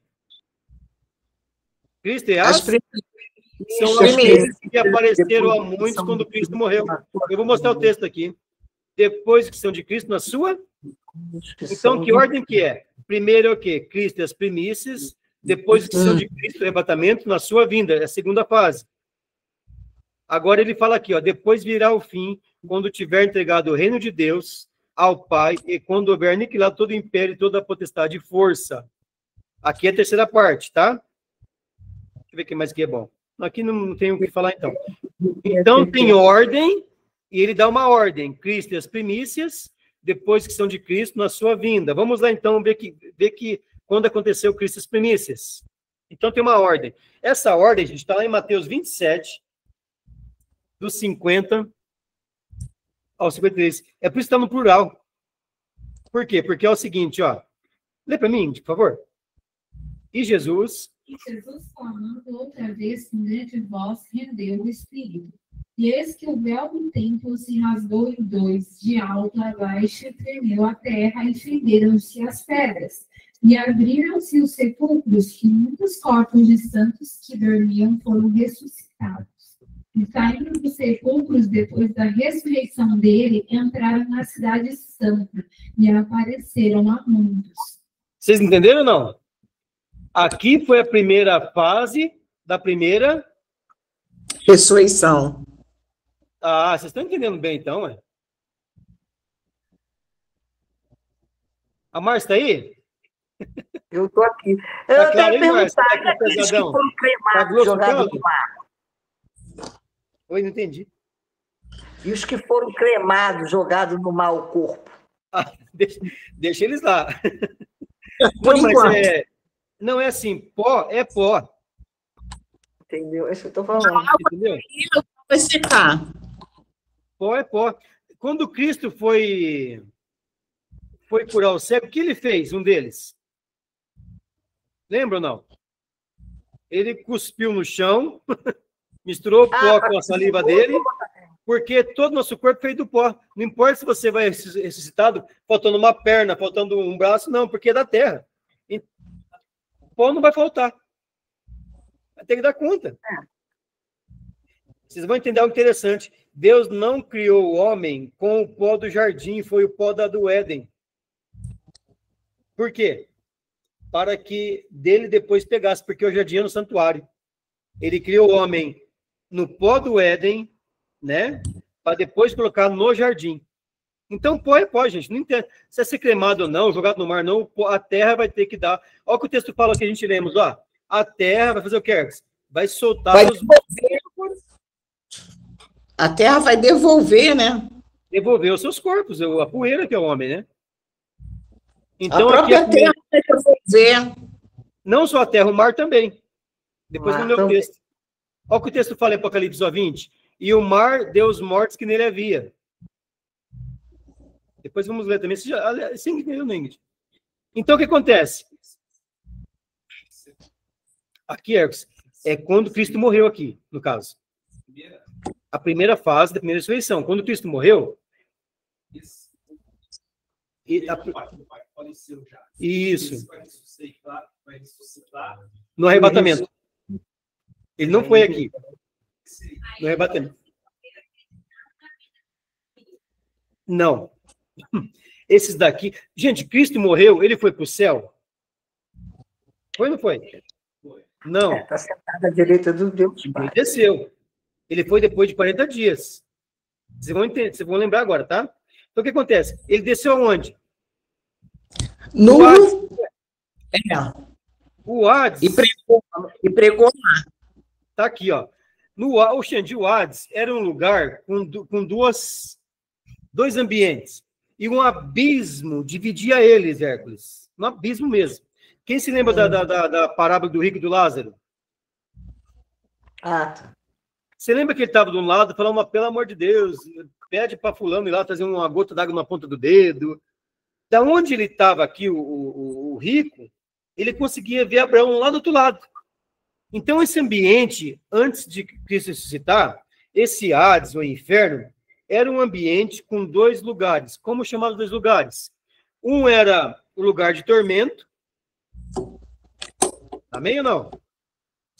[SPEAKER 3] Cristo e as são aqueles que apareceram a muitos quando Cristo morreu. Eu vou mostrar o texto aqui. Depois que são de Cristo na sua. Então, que ordem que é? Primeiro é o quê? Cristo e as primícias. Depois que são de Cristo, o arrebatamento na sua vinda. É a segunda fase. Agora ele fala aqui, ó. Depois virá o fim, quando tiver entregado o reino de Deus ao Pai e quando houver aniquilado todo o império e toda a potestade e força. Aqui é a terceira parte, tá? Deixa eu ver o que mais que é bom. Aqui não tem o que falar, então. Então, tem ordem, e ele dá uma ordem. Cristo e as primícias, depois que são de Cristo, na sua vinda. Vamos lá, então, ver que quando aconteceu Cristo e as primícias. Então, tem uma ordem. Essa ordem, gente, está lá em Mateus 27, dos 50 ao 53. É por isso que está no plural. Por quê? Porque é o seguinte, ó. Lê para mim, por favor. E Jesus...
[SPEAKER 5] E Jesus, falando outra vez de vós, rendeu o Espírito. E eis que o véu do templo se rasgou em dois, de alto a baixo, e tremeu a terra, e fenderam-se as pedras. E abriram-se os sepulcros, e muitos corpos de santos que dormiam foram ressuscitados. E saindo dos sepulcros, depois da ressurreição dele, entraram na cidade santa, e apareceram a muitos.
[SPEAKER 3] Vocês entenderam ou não? Aqui foi a primeira fase da primeira...
[SPEAKER 2] ressurreição.
[SPEAKER 3] Ah, vocês estão entendendo bem, então, é? A Márcia está aí?
[SPEAKER 4] Eu estou aqui.
[SPEAKER 3] Tá
[SPEAKER 4] Eu
[SPEAKER 3] claro,
[SPEAKER 4] até
[SPEAKER 3] hein, Márcia?
[SPEAKER 4] perguntar, e aqueles que foram cremados, jogados no mar?
[SPEAKER 3] Oi, não entendi.
[SPEAKER 4] E os que foram cremados, jogados no mar, o corpo?
[SPEAKER 3] Ah, deixa eles lá.
[SPEAKER 2] Por
[SPEAKER 3] Não, mas
[SPEAKER 2] enquanto.
[SPEAKER 3] não é assim, pó é pó.
[SPEAKER 4] Entendeu? É isso que eu estou falando.
[SPEAKER 3] Entendeu?
[SPEAKER 2] Vai secar.
[SPEAKER 3] Pó é pó. Quando Cristo foi curar o cego, o que ele fez, um deles? Lembra ou não? Ele cuspiu no chão, misturou pó com a saliva dele, porque todo o nosso corpo é feito do pó. Não importa se você vai ressuscitado faltando uma perna, faltando um braço, não, porque é da terra. O pó não vai faltar. Vai ter que dar conta. Vocês vão entender algo interessante. Deus não criou o homem com o pó do jardim, foi o pó do Éden. Por quê? Para que dele depois pegasse, porque o jardim é no santuário. Ele criou o homem no pó do Éden, né? Para depois colocar no jardim. Então, pó é pó, gente. Não entende. Se é ser cremado ou não, jogado no mar não, a terra vai ter que dar. Olha o que o texto fala que a gente lemos, ó. A terra vai fazer o quê? Vai soltar os...
[SPEAKER 2] A terra vai devolver, né?
[SPEAKER 3] Devolver os seus corpos, a poeira que é o homem, né? Então,
[SPEAKER 2] a própria
[SPEAKER 3] aqui,
[SPEAKER 2] terra vai devolver.
[SPEAKER 3] não só a terra, o mar também. Depois vamos ler o
[SPEAKER 4] também.
[SPEAKER 3] texto. Olha o que o texto fala em Apocalipse 20. E o mar deu os mortos que nele havia. Depois vamos ler também. Você entendeu, Ingrid? Então, o que acontece? Aqui, Ercos, é quando Cristo morreu aqui, no caso. A primeira fase da primeira ressurreição. Quando Cristo morreu... Isso. No arrebatamento. Ele não foi aqui. No arrebatamento. Não. Esses daqui... Gente, Cristo morreu, ele foi para o céu? Foi ou não foi? Não.
[SPEAKER 4] Está sentado à direita do Deus.
[SPEAKER 3] Ele desceu. Ele foi depois de 40 dias. Vocês vão entender, vocês vão lembrar agora, tá? Então, o que acontece? Ele desceu aonde?
[SPEAKER 2] No
[SPEAKER 3] Hades. O Hades.
[SPEAKER 2] E pregou lá.
[SPEAKER 3] Tá aqui, ó. O Xandi, o Hades, era um lugar com dois ambientes. E um abismo dividia eles, Hércules. Um abismo mesmo. Quem se lembra da parábola do rico e do Lázaro?
[SPEAKER 4] Tá.
[SPEAKER 3] Você lembra que ele estava de um lado falando, pelo amor de Deus, pede para fulano ir lá trazer uma gota d'água na ponta do dedo. Da onde ele estava aqui, o rico, ele conseguia ver Abraão lá do outro lado. Então, esse ambiente, antes de Cristo ressuscitar, esse Hades, ou inferno, era um ambiente com 2 lugares. Como chamavam os 2 lugares? Um era o lugar de tormento. Amém ou não?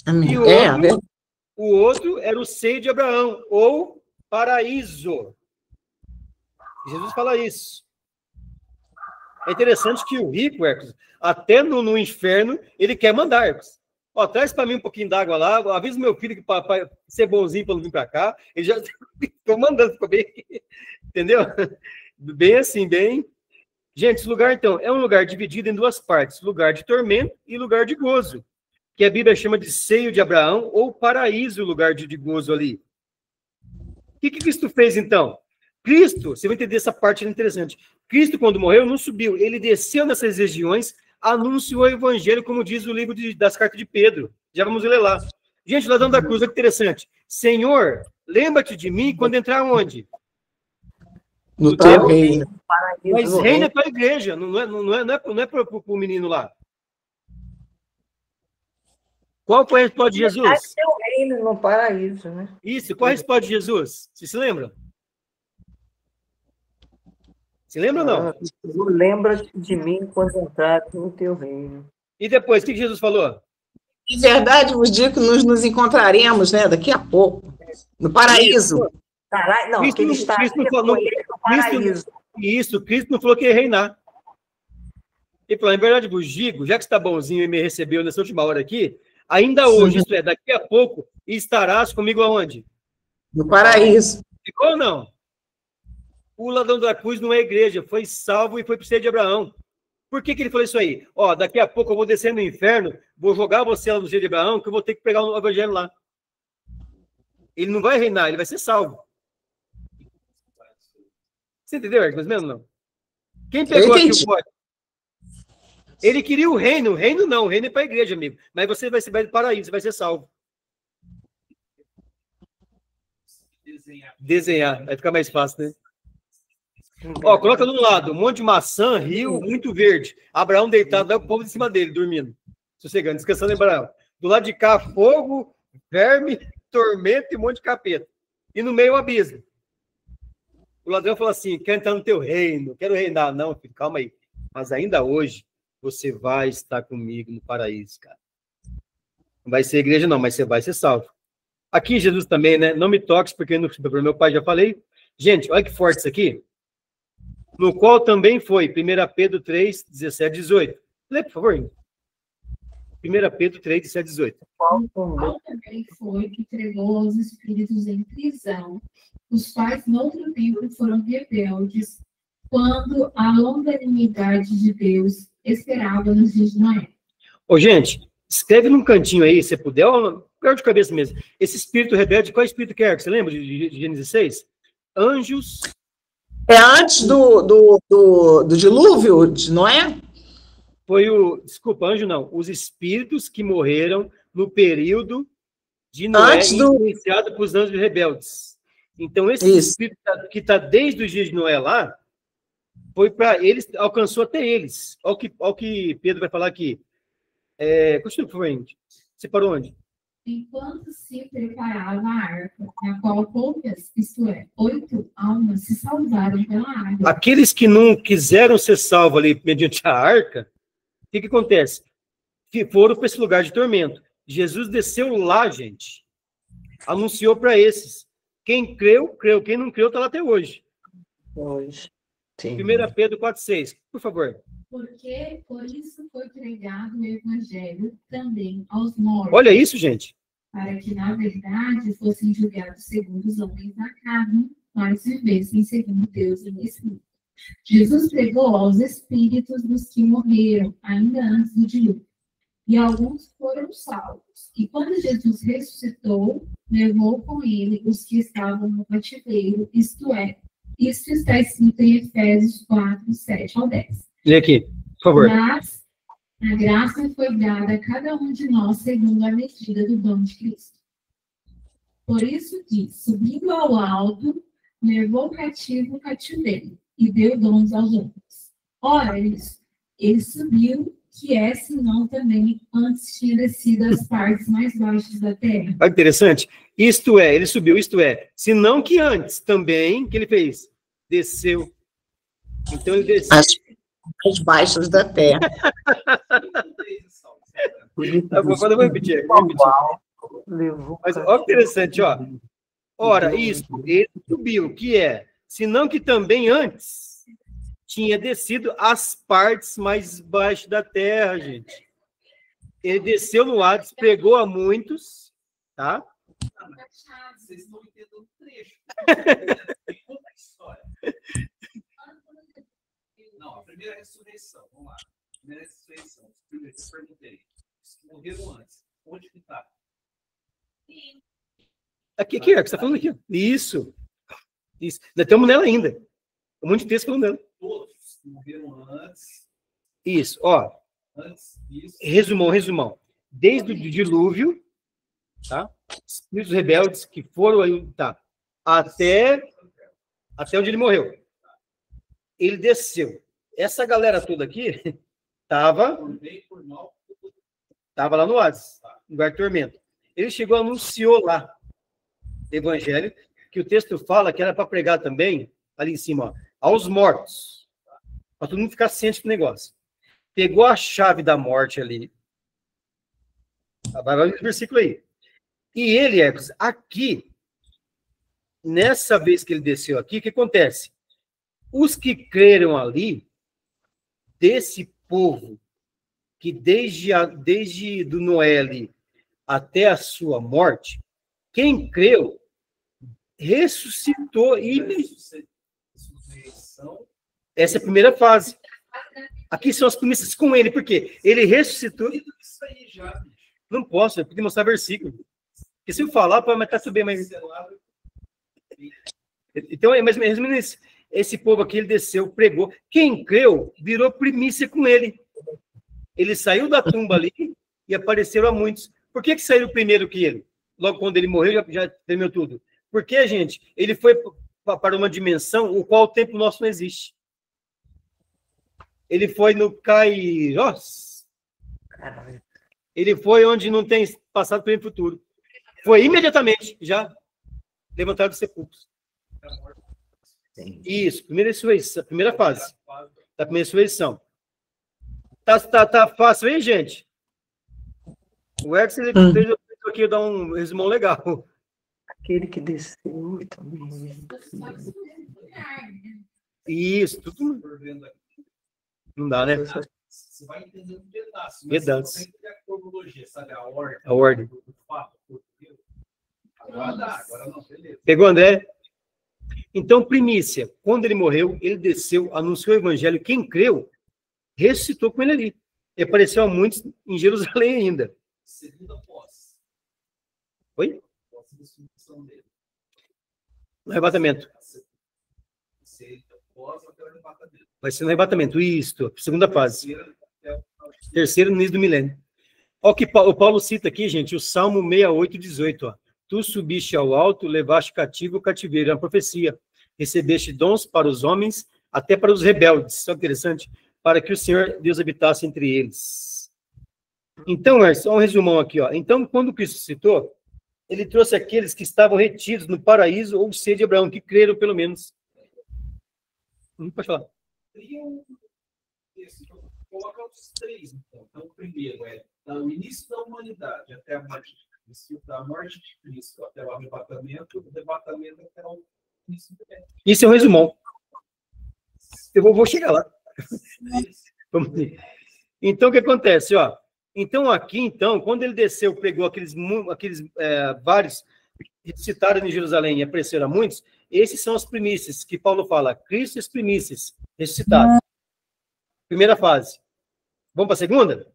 [SPEAKER 2] Amém.
[SPEAKER 3] E o outro era o seio de Abraão, ou paraíso. Jesus fala isso. É interessante que o rico, Hércules, até no inferno, ele quer mandar, Hércules. Ó, traz para mim um pouquinho d'água lá, avisa meu filho que para ser bonzinho para não vir para cá. Ele já estou mandando, ficou bem, entendeu? Bem assim, bem. Gente, esse lugar, então, é um lugar dividido em 2 partes, lugar de tormento e lugar de gozo, que a Bíblia chama de seio de Abraão, ou paraíso, o lugar de gozo ali. O que Cristo fez, então? Cristo, você vai entender essa parte interessante. Cristo, quando morreu, não subiu, ele desceu nessas regiões, anunciou o evangelho, como diz o livro das cartas de Pedro. Já vamos ler lá. Gente, o ladrão da cruz, olha que interessante. Senhor, lembra-te de mim quando entrar onde?
[SPEAKER 2] No teu reino.
[SPEAKER 3] Mas reina para a igreja, não é para o menino lá. Qual foi a resposta de Jesus?
[SPEAKER 4] É seu reino no paraíso, né?
[SPEAKER 3] Isso, qual a resposta de Jesus? Você se lembra? Se lembra ou não?
[SPEAKER 4] Lembra-te de mim quando entrar no teu reino.
[SPEAKER 3] E depois, o que Jesus falou?
[SPEAKER 2] Em verdade, vos digo que nos encontraremos, né, daqui a pouco, no paraíso.
[SPEAKER 4] Caralho, não,
[SPEAKER 3] Cristo,
[SPEAKER 4] ele está
[SPEAKER 3] Cristo não falou,
[SPEAKER 4] no paraíso.
[SPEAKER 3] Cristo não falou que ia reinar. Ele falou, em verdade vos digo, já que está bonzinho e me recebeu nessa última hora aqui, ainda hoje, isto é, daqui a pouco, estarás comigo aonde?
[SPEAKER 2] No paraíso.
[SPEAKER 3] Ficou ou não? O ladrão da cruz não é igreja, foi salvo e foi para o seio de Abraão. Por que ele falou isso aí? Ó, daqui a pouco eu vou descer no inferno, vou jogar você lá no seio de Abraão, que eu vou ter que pregar o evangelho lá. Ele não vai reinar, ele vai ser salvo. Você entendeu, Hércules, mesmo não? Quem pegou aqui o pote? Ele queria o reino não, o reino é para a igreja, amigo. Mas você vai para o paraíso, você vai ser salvo. Desenhar, vai ficar mais fácil, né? Ó, coloca de um lado, um monte de maçã, rio, muito verde. Abraão deitado, o povo em cima dele, dormindo. Sossegando, descansando em Abraão. Do lado de cá, fogo, verme, tormento e um monte de capeta. E no meio, o abismo. O ladrão falou assim, quero entrar no teu reino, quero reinar. Não, filho, calma aí. Mas ainda hoje, você vai estar comigo no paraíso, cara. Não vai ser igreja não, mas você vai ser salvo. Aqui, Jesus também, né? Não me toques, porque para meu pai já falei. Gente, olha que forte isso aqui. No qual também foi, 1 Pedro 3, 17, 18. Lê, por favor. 1 Pedro 3, 17, 18.
[SPEAKER 5] Qual também foi que entregou aos espíritos em prisão, os quais, no outro tempo, foram rebeldes, quando a longanimidade de Deus esperava nos dias de Noé.
[SPEAKER 3] Ô, gente, escreve num cantinho aí, se puder, pior de cabeça mesmo. Esse espírito rebelde, qual espírito que é? Você lembra de Gênesis 6? Anjos...
[SPEAKER 2] É antes do dilúvio de Noé?
[SPEAKER 3] Foi desculpa, anjo não, os espíritos que morreram no período de Noé, influenciado por os anjos rebeldes. Então, esse espírito que está desde os dias de Noé lá, foi para eles, alcançou até eles. Olha o que Pedro vai falar aqui. Continua, por favor, você parou onde?
[SPEAKER 5] Enquanto se preparava a arca, na qual poucas, isto é, 8 almas se salvaram pela água.
[SPEAKER 3] Aqueles que não quiseram ser salvos ali mediante a arca, o que acontece? Que foram para esse lugar de tormento. Jesus desceu lá, gente. Anunciou para esses. Quem creu, creu. Quem não creu, está lá até hoje.
[SPEAKER 4] Sim.
[SPEAKER 3] 1 Pedro 4,6. Por favor.
[SPEAKER 5] Porque por isso foi pregado o evangelho também aos mortos.
[SPEAKER 3] Olha isso, gente.
[SPEAKER 5] Para que, na verdade, fossem julgados segundo os homens da carne, mas vivessem segundo Deus em espírito. Jesus pregou aos espíritos dos que morreram, ainda antes do dilúvio. E alguns foram salvos. E quando Jesus ressuscitou, levou com ele os que estavam no cativeiro, isto é, isso está escrito em Efésios 4, 7 ao 10.
[SPEAKER 3] Lê aqui, por favor.
[SPEAKER 5] Mas a graça foi dada a cada um de nós segundo a medida do dom de Cristo. Por isso diz, subindo ao alto, levou cativo o cativeiro e deu dons aos homens. Ora, ele subiu que é, senão também antes tinha descido às partes mais baixas da terra.
[SPEAKER 3] Olha que interessante. Isto é, ele subiu, isto é, senão que antes também, que ele fez? Desceu. Então ele desceu.
[SPEAKER 2] As baixas da terra.
[SPEAKER 3] Quando eu vou repetir. Mas olha que interessante, ó. Ora, isso, ele subiu, que é, senão que também antes tinha descido as partes mais baixas da terra, gente. Ele desceu no Hades, pregou a muitos, tá?
[SPEAKER 6] Vocês estão entendendo o trecho. Conta a história. Não, a primeira ressurreição, vamos lá. A primeira ressurreição, eu perguntei. Morreram antes. Onde que está?
[SPEAKER 3] Aqui, que você está falando aqui. Isso. Isso. Nós estamos nela ainda. Um monte de texto falando nela.
[SPEAKER 6] Todos que morreram antes.
[SPEAKER 3] Isso, ó.
[SPEAKER 6] Antes disso.
[SPEAKER 3] Resumão. Desde o dilúvio, tá? Espíritos rebeldes que foram aí, tá? Até onde ele morreu. Ele desceu. Essa galera toda aqui estava lá no Hades, no lugar de tormento. Ele chegou, anunciou lá o evangelho, que o texto fala que era para pregar também, ali em cima, ó, aos mortos, para todo mundo ficar ciente do negócio. Pegou a chave da morte ali, vai no versículo aí. E ele, aqui, nessa vez que ele desceu aqui, o que acontece? Os que creram ali, desse povo, que desde do Noé até a sua morte, quem creu, ressuscitou essa é a primeira fase. Aqui são as primícias com ele, porque ele ressuscitou. Não posso, eu podia mostrar versículo. Porque se eu falar, pode matar subir, mas... Então, mas resumindo isso, esse povo aqui, ele desceu, pregou. Quem creu, virou primícia com ele. Ele saiu da tumba ali e apareceram a muitos. Por que saíram primeiro que ele? Logo quando ele morreu, já terminou tudo. Porque, gente, ele foi para uma dimensão o qual o tempo nosso não existe. Ele foi no Kairos. Ele foi onde não tem passado, presente e futuro. Foi imediatamente, já levantado dos sepulcros. Isso, primeira ressurreição, primeira fase da primeira ressurreição. Tá fácil, hein, gente? O Ex, ele fez aqui dar um resumão legal.
[SPEAKER 4] Aquele que desceu também.
[SPEAKER 3] Isso, tudo. Não dá, né?
[SPEAKER 6] Você vai entendendo pedaços.
[SPEAKER 3] Pedaços.
[SPEAKER 6] Você vai entender a cronologia, sabe? A ordem.
[SPEAKER 3] A ordem.
[SPEAKER 6] Agora dá, agora não, beleza.
[SPEAKER 3] Pegou, André? Então, primícia. Quando ele morreu, ele desceu, anunciou o evangelho. Quem creu, ressuscitou com ele ali. E apareceu a muitos em Jerusalém ainda.
[SPEAKER 6] Segunda posse.
[SPEAKER 3] Oi?
[SPEAKER 6] Posse da submissão dele.
[SPEAKER 3] No arrebatamento. Vai ser no arrebatamento. Isso, segunda fase. Terceiro no início do milênio. Olha o que o Paulo cita aqui, gente, o Salmo 68, 18. Ó. Tu subiste ao alto, levaste cativo o cativeiro. É uma profecia. Recebeste dons para os homens, até para os rebeldes. Isso é interessante. Para que o Senhor Deus habitasse entre eles. Então, só um resumão aqui. Ó. Então, quando Cristo citou, ele trouxe aqueles que estavam retidos no paraíso ou seja de Abraão, que creram pelo menos. Pode falar.
[SPEAKER 6] Coloca os três, então. Então, o primeiro é do início da humanidade até a morte de Cristo, da morte de Cristo até o arrebatamento, do arrebatamento até o início do tempo.
[SPEAKER 3] Isso é um resumão. Eu vou chegar lá. Vamos ver. Então, o que acontece? Ó? Então, aqui, então, quando ele desceu, pegou aqueles vários que citaram em Jerusalém e apareceram a muitos, esses são as primícias que Paulo fala. Cristo e as primícias ressuscitadas. Primeira fase. Vamos para a segunda?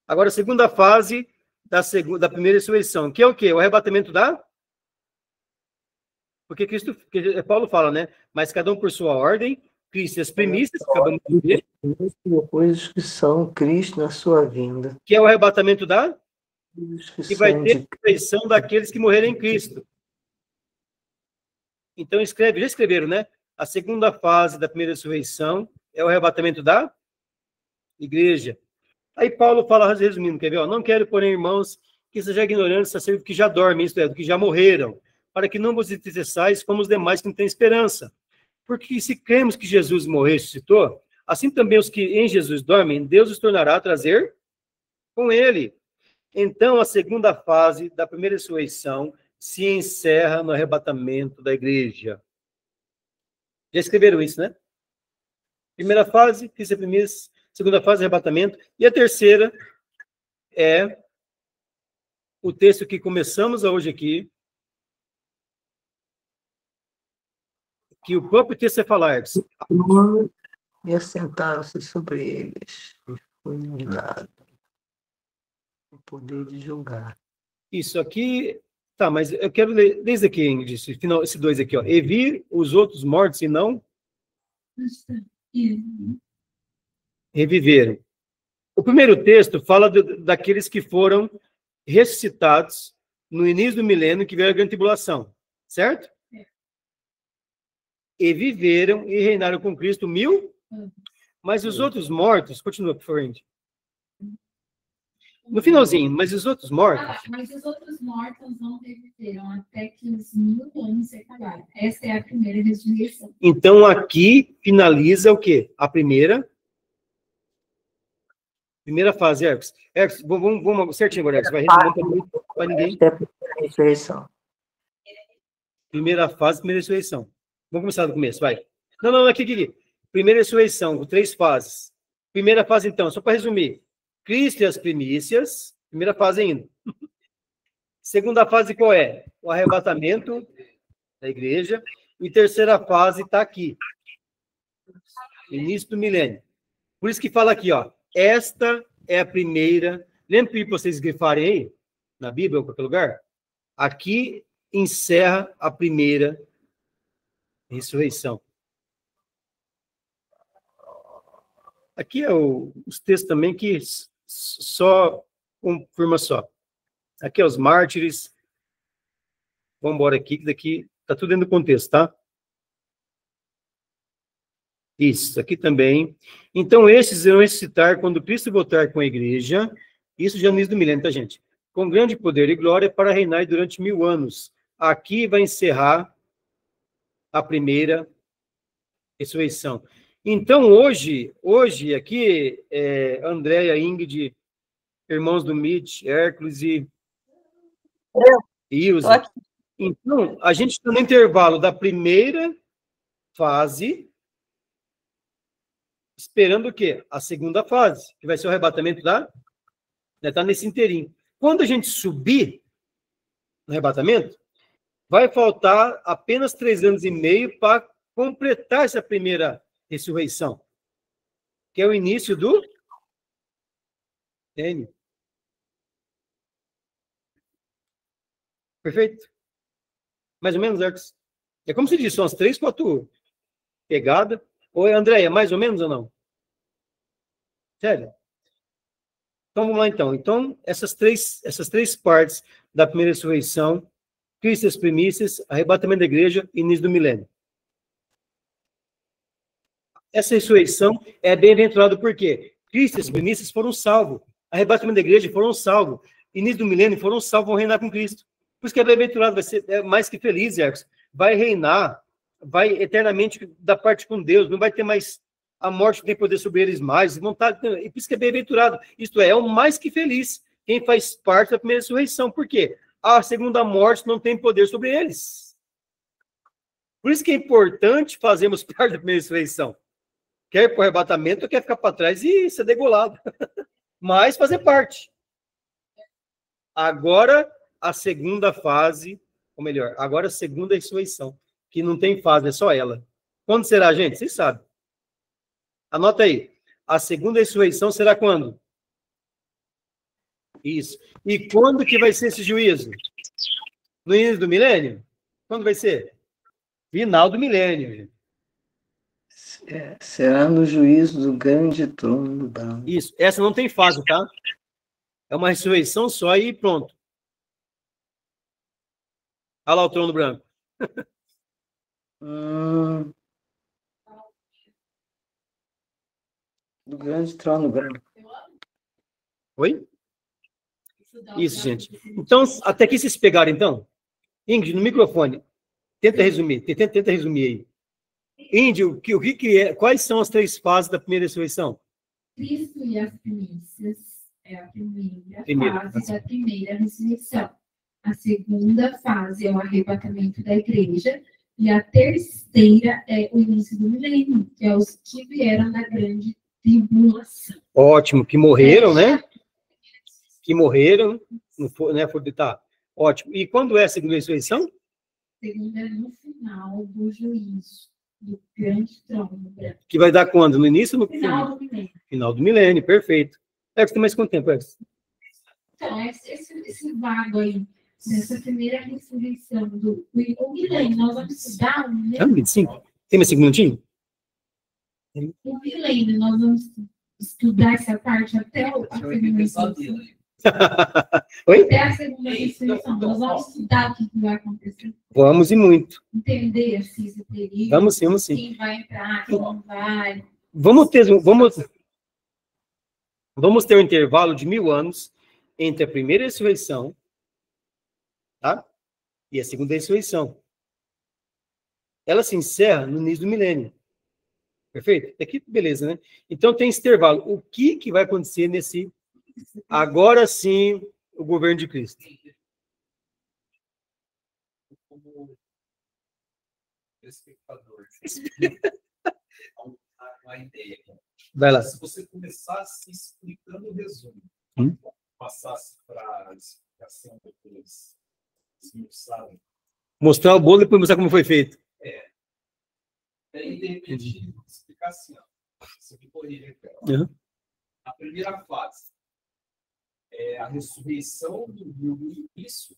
[SPEAKER 3] Agora, a segunda fase da primeira ressurreição, que é o quê? O arrebatamento da... Porque Paulo fala, né? Mas cada um por sua ordem, Cristo e as primícias, acabamos de ver.
[SPEAKER 4] Depois os que são Cristo na sua vinda.
[SPEAKER 3] Que é o arrebatamento da...
[SPEAKER 4] Que
[SPEAKER 3] vai ter a ressurreição daqueles que morreram em Cristo. Então, já escreveram, né? A segunda fase da primeira ressurreição é o arrebatamento da igreja. Aí Paulo fala, resumindo, quer ver? Ó, não quero, porém, irmãos, que sejam ignorantes acerca do que já dormem, isto é, do que já morreram, para que não vos entristeçais como os demais que não têm esperança. Porque se cremos que Jesus morreu e ressuscitou, assim também os que em Jesus dormem, Deus os tornará a trazer com ele. Então, a segunda fase da primeira ressurreição se encerra no arrebatamento da igreja. Já escreveram isso, né? Primeira fase, Cristo é primeira, segunda fase, arrebatamento. E a terceira é o texto que começamos hoje aqui, que o próprio texto é falar.
[SPEAKER 4] E assentaram-se sobre eles, e foi-lhes dado o poder de julgar.
[SPEAKER 3] Isso aqui, tá, mas eu quero ler desde aqui, Ingrid, esse 2 aqui, ó. E vir os outros mortos e não reviveram. O primeiro texto fala daqueles que foram ressuscitados no início do milênio, que veio a grande tribulação, certo? E viveram e reinaram com Cristo 1000, mas os outros mortos, continua, por favor, Ingrid. No finalzinho, mas os outros mortos...
[SPEAKER 5] mas os outros mortos não reviveram até que os 1000 anos se acabaram. Essa é a primeira ressurreição.
[SPEAKER 3] Então, aqui finaliza o quê? A primeira fase, Ercos. Ercos, vamos certinho agora, Ercos. Vai responder para ninguém.
[SPEAKER 4] Ressurreição.
[SPEAKER 3] Primeira fase, primeira ressurreição. Vamos começar do começo, vai. Não, aqui. Primeira ressurreição, com 3 fases. Primeira fase, então, só para resumir. Cristo e as primícias, primeira fase ainda. Segunda fase qual é? O arrebatamento da igreja. E terceira fase está aqui. Início do milênio. Por isso que fala aqui, ó. Esta é a primeira. Lembra que vocês grifarem aí? Na Bíblia ou em qualquer lugar? Aqui encerra a primeira ressurreição. Aqui é os textos também que só confirma só. Aqui é os mártires. Vamos embora aqui, que daqui está tudo dentro do contexto, tá? Isso, aqui também. Então, esses irão ressuscitar quando Cristo voltar com a igreja. Isso já no início do milênio, tá, gente? Com grande poder e glória para reinar durante 1000 anos. Aqui vai encerrar a primeira ressurreição. Então, hoje aqui, Andréia, Ingrid, irmãos do Mitch, Hércules e Ilza. Então, a gente está no intervalo da primeira fase, esperando o quê? A segunda fase, que vai ser o arrebatamento da... Está nesse inteirinho. Quando a gente subir no arrebatamento, vai faltar apenas 3 anos e meio para completar essa primeira ressurreição, que é o início do N. Perfeito? Mais ou menos, Ercos? É como se diz, são as 3, 4 pegadas. Oi, Andréia, mais ou menos ou não? Sério? Então, vamos lá, então. Então, essas três partes da primeira ressurreição, Cristo e as primícias, arrebatamento da igreja e início do milênio. Essa ressurreição é bem-aventurada por quê? Cristo e as primícias foram salvos. Arrebatamento da igreja foram salvos. Início do milênio foram salvos, vão reinar com Cristo. Por isso que é bem-aventurado, vai ser mais que feliz, Ercos. Vai reinar, vai eternamente da parte com Deus, não vai ter mais a morte, não tem poder sobre eles mais. Vão estar, e por isso que é bem-aventurado. Isto é o mais que feliz. Quem faz parte da primeira ressurreição. Por quê? A segunda morte não tem poder sobre eles. Por isso que é importante fazermos parte da primeira ressurreição. Quer ir para o arrebatamento ou quer ficar para trás e ser degolado. Mas fazer parte. Agora, a segunda fase, ou melhor, agora a segunda ressurreição, que não tem fase, é só ela. Quando será, gente? Vocês sabem. Anota aí. A segunda ressurreição será quando? Isso. E quando que vai ser esse juízo? No início do milênio? Quando vai ser? Final do milênio, gente.
[SPEAKER 4] Será no juízo do grande trono branco.
[SPEAKER 3] Isso. Essa não tem fase, tá? É uma ressurreição só e pronto. Olha lá o trono branco.
[SPEAKER 4] Do grande trono branco.
[SPEAKER 3] Oi? Isso, gente. Então, até aqui vocês pegaram, então? Ingrid, no microfone. Tenta resumir. Tenta resumir aí. Ingrid, o que é? Quais são as 3 fases da primeira ressurreição?
[SPEAKER 5] Cristo e as primícias é a primeira fase da primeira ressurreição. A segunda fase é o arrebatamento da igreja. E a terceira é o início do milênio, que é os que vieram da grande tribulação.
[SPEAKER 3] Ótimo, que morreram, né? Que morreram, não foi, né? Tá, ótimo. E quando é a segunda ressurreição?
[SPEAKER 5] Segunda é no final do juízo, do grande trono branco.
[SPEAKER 3] Que vai dar quando? No início ou no
[SPEAKER 5] Final do milênio.
[SPEAKER 3] Final do milênio, perfeito. Você tem mais quanto tempo, Ex?
[SPEAKER 5] Então, esse vago aí, nessa primeira ressurreição do milênio, nós vamos estudar o milênio.
[SPEAKER 3] 25? Tem mais 5 minutinhos?
[SPEAKER 5] O milênio, nós vamos estudar essa parte até a segunda ressurreição.
[SPEAKER 3] Oi?
[SPEAKER 5] Até a segunda ressurreição. Nós vamos estudar o que vai acontecer.
[SPEAKER 3] Vamos e muito.
[SPEAKER 5] Entender assim, esse período.
[SPEAKER 3] Vamos sim.
[SPEAKER 5] Quem vai entrar, quem não vai.
[SPEAKER 3] Vamos ter um intervalo de 1000 anos entre a primeira ressurreição, tá? E a segunda ressurreição. Ela se encerra no início do milênio. Perfeito? Aqui, beleza, né? Então tem esse intervalo. O que vai acontecer nesse... Agora sim, o governo de Cristo.
[SPEAKER 6] Como espectador, uma ideia.
[SPEAKER 3] Vai lá.
[SPEAKER 6] Se você começasse explicando o resumo, passasse para a explicação depois, esmiuçada.
[SPEAKER 3] Mostrar o bolo e depois mostrar como foi feito.
[SPEAKER 6] Daí, de repente, explicar assim, ó. Você me corrige aqui, ó.
[SPEAKER 3] Uhum.
[SPEAKER 6] A primeira fase é a ressurreição do início,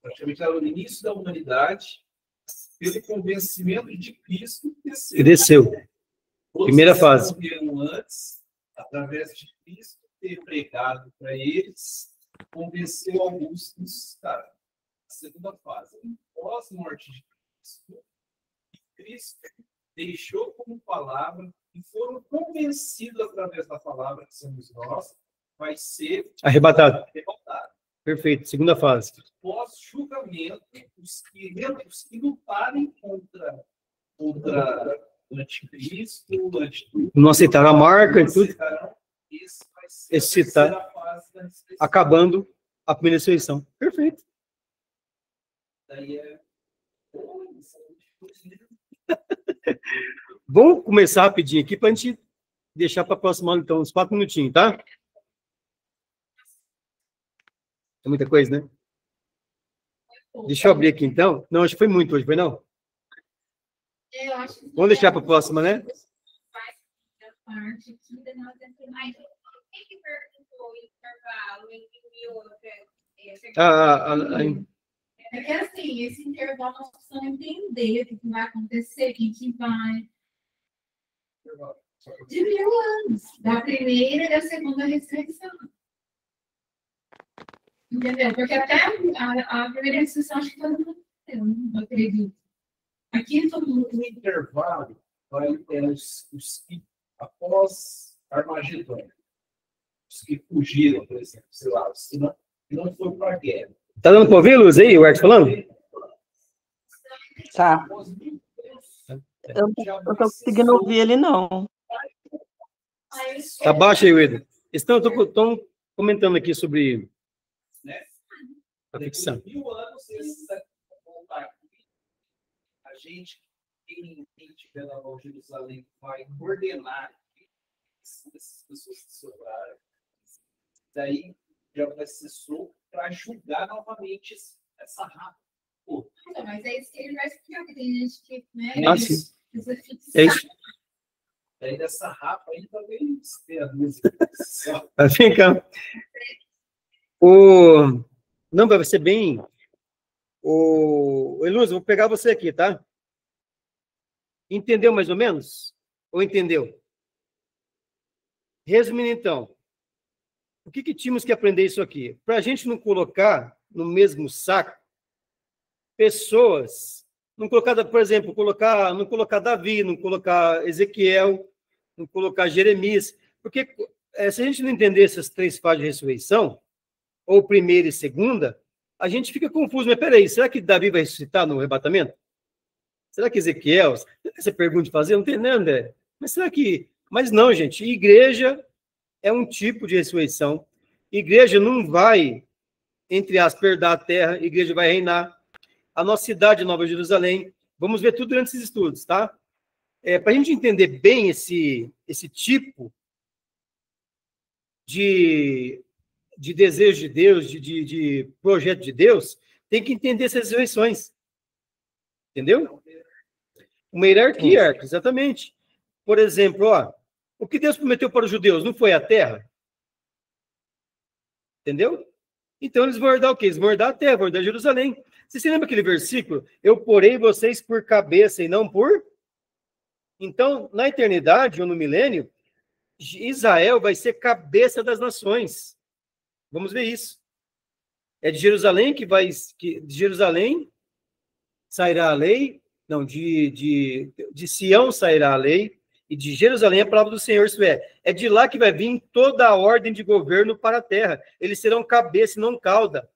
[SPEAKER 6] praticamente era o início da humanidade, pelo convencimento de Cristo que desceu.
[SPEAKER 3] Primeira fase.
[SPEAKER 6] Morreram antes, através de Cristo ter pregado para eles, convenceu alguns que ressuscitaram. A segunda fase, pós-morte de Cristo, Cristo deixou como palavra e foram convencidos através da palavra que somos nós, vai ser
[SPEAKER 3] arrebatado. Perfeito. Segunda fase.
[SPEAKER 6] Pós-julgamento, os que lutarem contra o anticristo,
[SPEAKER 3] não aceitaram a marca e tudo.
[SPEAKER 6] Esse vai ser a fase da ressurreição.
[SPEAKER 3] Acabando a primeira ressurreição. Perfeito.
[SPEAKER 6] Daí é...
[SPEAKER 3] Vamos começar rapidinho aqui para a gente deixar para a próxima aula, então, uns 4 minutinhos, tá? É muita coisa, né? Deixa eu abrir aqui, então. Não, acho que foi muito hoje, foi não? Vamos deixar para a próxima, né?
[SPEAKER 5] É que assim, esse intervalo nós precisamos entender o que vai acontecer, quem que vai. De 1000 anos, da primeira e da segunda ressurreição. Entendeu? Porque até a primeira ressurreição acho que todo mundo entendeu, não acredito. Aqui todo mundo.
[SPEAKER 6] O intervalo vai ter os que, após Armagedon, os que fugiram, por exemplo, sei lá, os que não foram para a guerra.
[SPEAKER 3] Tá dando para ouvir, Luz, aí, o Erto falando?
[SPEAKER 1] Tá. Eu não tô conseguindo ouvir ele, não.
[SPEAKER 3] Tá baixo aí, Wilder. Estão comentando aqui sobre a ficção.
[SPEAKER 6] 1000 anos, a gente, quem estiver na Nova Jerusalém, vai ordenar essas pessoas que sobraram. Daí já vai ser solto para julgar novamente essa rapa.
[SPEAKER 5] Mas é isso que ele vai explicar, porque tem gente que, né?
[SPEAKER 3] Sim.
[SPEAKER 5] É isso.
[SPEAKER 6] Daí dessa rapa aí também tem a música.
[SPEAKER 3] Vem cá. Não, vai ser bem... Eluz, vou pegar você aqui, tá? Entendeu mais ou menos? Ou entendeu? Resumindo, então. O que tínhamos que aprender isso aqui? Para a gente não colocar no mesmo saco pessoas, não colocar, por exemplo, não colocar Davi, não colocar Ezequiel, Vamos colocar Jeremias. Porque se a gente não entender essas 3 fases de ressurreição, ou primeira e segunda, a gente fica confuso. Mas peraí, será que Davi vai ressuscitar no arrebatamento? Será que Ezequiel? Essa pergunta de fazer, não tem nada, André. Mas será que... Mas não, gente. Igreja é um tipo de ressurreição. Igreja não vai, entre aspas, herdar a terra. Igreja vai reinar. A nossa cidade, Nova Jerusalém. Vamos ver tudo durante esses estudos, tá? Para a gente entender bem esse tipo de desejo de Deus, de projeto de Deus, tem que entender essas ressurreições. Entendeu? Uma hierarquia, exatamente. Por exemplo, o que Deus prometeu para os judeus não foi a terra? Entendeu? Então eles vão herdar o quê? Eles vão herdar a terra, vão herdar Jerusalém. Você se lembra aquele versículo? Eu porei vocês por cabeça e não por... Então, na eternidade ou no milênio, Israel vai ser cabeça das nações. Vamos ver isso. É de Jerusalém de Jerusalém sairá a lei, não, de Sião sairá a lei, e de Jerusalém a palavra do Senhor, isso é de lá que vai vir toda a ordem de governo para a terra. Eles serão cabeça e não cauda.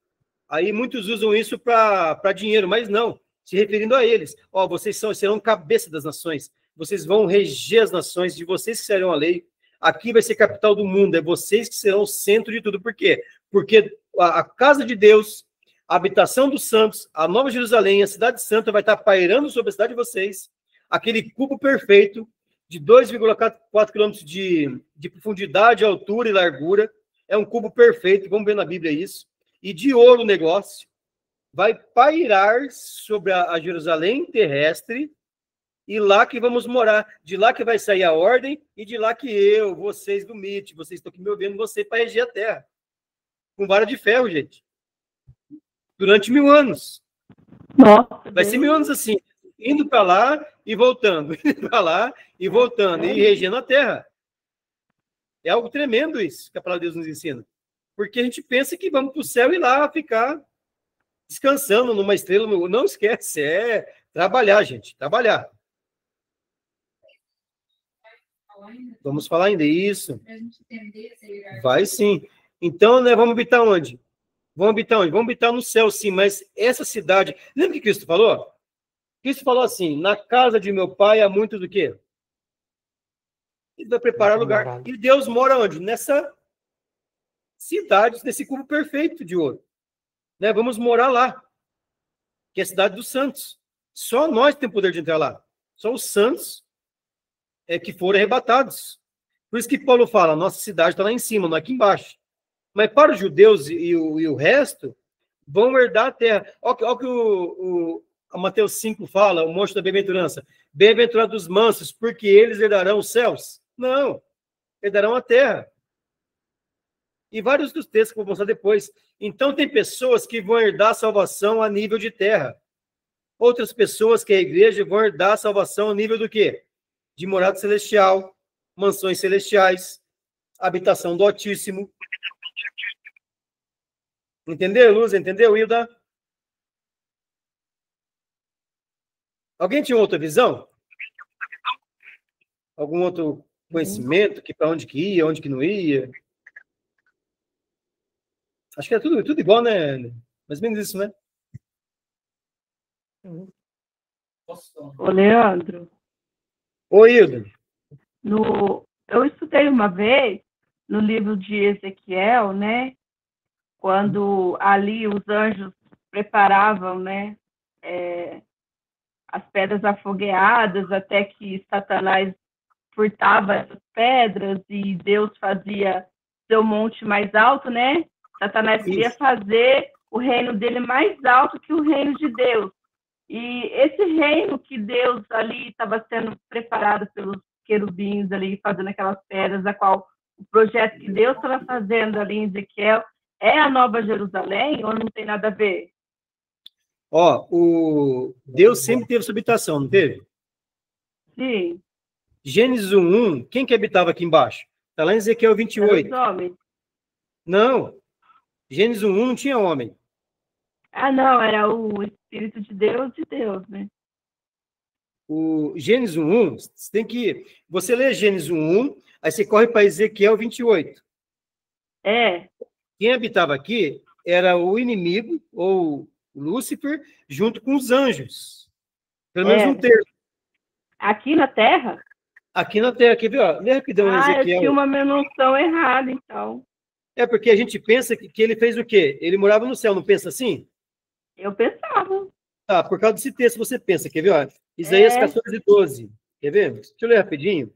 [SPEAKER 3] Aí muitos usam isso para dinheiro, mas não, se referindo a eles. Vocês serão cabeça das nações, vocês vão reger as nações, de vocês que serão a lei. Aqui vai ser capital do mundo, é vocês que serão o centro de tudo. Por quê? Porque a casa de Deus, a habitação dos santos, a Nova Jerusalém, a cidade santa vai estar pairando sobre a cidade de vocês, aquele cubo perfeito de 2,4 quilômetros de profundidade, altura e largura. É um cubo perfeito, vamos ver na Bíblia isso. E de ouro o negócio. Vai pairar sobre a Jerusalém terrestre, e lá que vamos morar. De lá que vai sair a ordem, e de lá que vocês do MIT, vocês estão aqui me ouvindo, você para reger a terra. Com vara de ferro, gente. Durante 1000 anos.
[SPEAKER 1] Nossa,
[SPEAKER 3] vai ser 1000 anos assim, indo para lá e voltando, indo para lá e voltando, e regendo a terra. É algo tremendo isso que a palavra de Deus nos ensina. Porque a gente pensa que vamos para o céu e lá ficar descansando numa estrela. Não esquece, é trabalhar, gente, trabalhar. Vamos falar ainda isso. Vai sim. Então, né, vamos habitar onde? Vamos habitar onde? Vamos habitar no céu, sim, mas essa cidade... Lembra o que Cristo falou? Cristo falou assim, na casa de meu pai há muito do quê? Ele vai preparar lugar. E Deus mora onde? Nessa cidade, nesse cubo perfeito de ouro. Né? Vamos morar lá, que é a cidade dos santos. Só nós temos poder de entrar lá. Só os santos que foram arrebatados. Por isso que Paulo fala, nossa cidade está lá em cima, não aqui embaixo. Mas para os judeus e o resto, vão herdar a terra. Olha o que a Mateus 5 fala, o monte da bem-aventurança. Bem-aventurados os mansos, porque eles herdarão os céus. Não, herdarão a terra. E vários dos textos que eu vou mostrar depois. Então, tem pessoas que vão herdar a salvação a nível de terra. Outras pessoas que é a igreja vão herdar a salvação a nível do quê? De morada celestial, mansões celestiais, habitação do Altíssimo. Entendeu, Luz? Entendeu, Hilda? Alguém tinha outra visão? Algum outro conhecimento? Que para onde que ia, onde que não ia? Acho que é tudo igual, né? Mais ou menos isso, né?
[SPEAKER 1] Ô, Leandro.
[SPEAKER 3] Oi, Hilda.
[SPEAKER 1] Eu estudei uma vez no livro de Ezequiel, né? Quando ali os anjos preparavam, né? As pedras afogueadas, até que Satanás furtava essas pedras e Deus fazia seu monte mais alto, né? Satanás queria fazer o reino dele mais alto que o reino de Deus. E esse reino que Deus ali estava sendo preparado pelos querubins ali, fazendo aquelas pedras, a qual o projeto que Deus estava fazendo ali em Ezequiel é a Nova Jerusalém, ou não tem nada a ver?
[SPEAKER 3] Deus sempre teve sua habitação, não teve?
[SPEAKER 1] Sim.
[SPEAKER 3] Gênesis 1:1, quem que habitava aqui embaixo? Está lá em Ezequiel 28.
[SPEAKER 1] Os homens.
[SPEAKER 3] Não. Gênesis 1:1 não tinha homem.
[SPEAKER 1] Ah, não, era o Espírito de Deus, né?
[SPEAKER 3] O Gênesis 1:1, você tem que... Você lê Gênesis 1:1, aí você corre para Ezequiel 28. Quem habitava aqui era o inimigo, ou Lúcifer, junto com os anjos. Pelo menos um terço.
[SPEAKER 1] Aqui na Terra?
[SPEAKER 3] Aqui na Terra, quer ver? Ó, lê rapidão Ezequiel.
[SPEAKER 1] Eu tinha uma noção errada, então.
[SPEAKER 3] É porque a gente pensa que ele fez o quê? Ele morava no céu, não pensa assim?
[SPEAKER 1] Eu pensava.
[SPEAKER 3] Ah, por causa desse texto você pensa, quer ver? Ó, Isaías 14:12. Quer ver? Deixa eu ler rapidinho.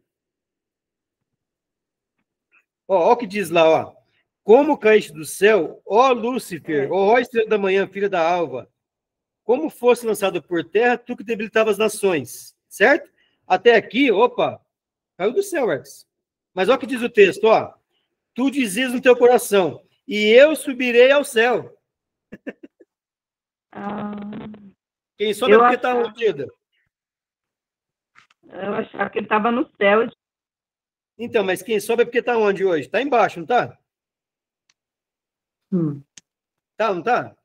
[SPEAKER 3] Ó, o que diz lá, ó. Como caíste do céu, ó Lúcifer, ó estrela da manhã, filha da alva, como fosse lançado por terra, tu que debilitava as nações, certo? Até aqui, opa, caiu do céu, Marcos. Mas olha o que diz o texto, ó. Tu dizias no teu coração, e eu subirei ao céu. Quem sobe é porque está ondida.
[SPEAKER 1] Eu achava que ele estava no céu.
[SPEAKER 3] Então, mas quem sobe é porque está onde hoje? Está embaixo, não está? Tá, não tá?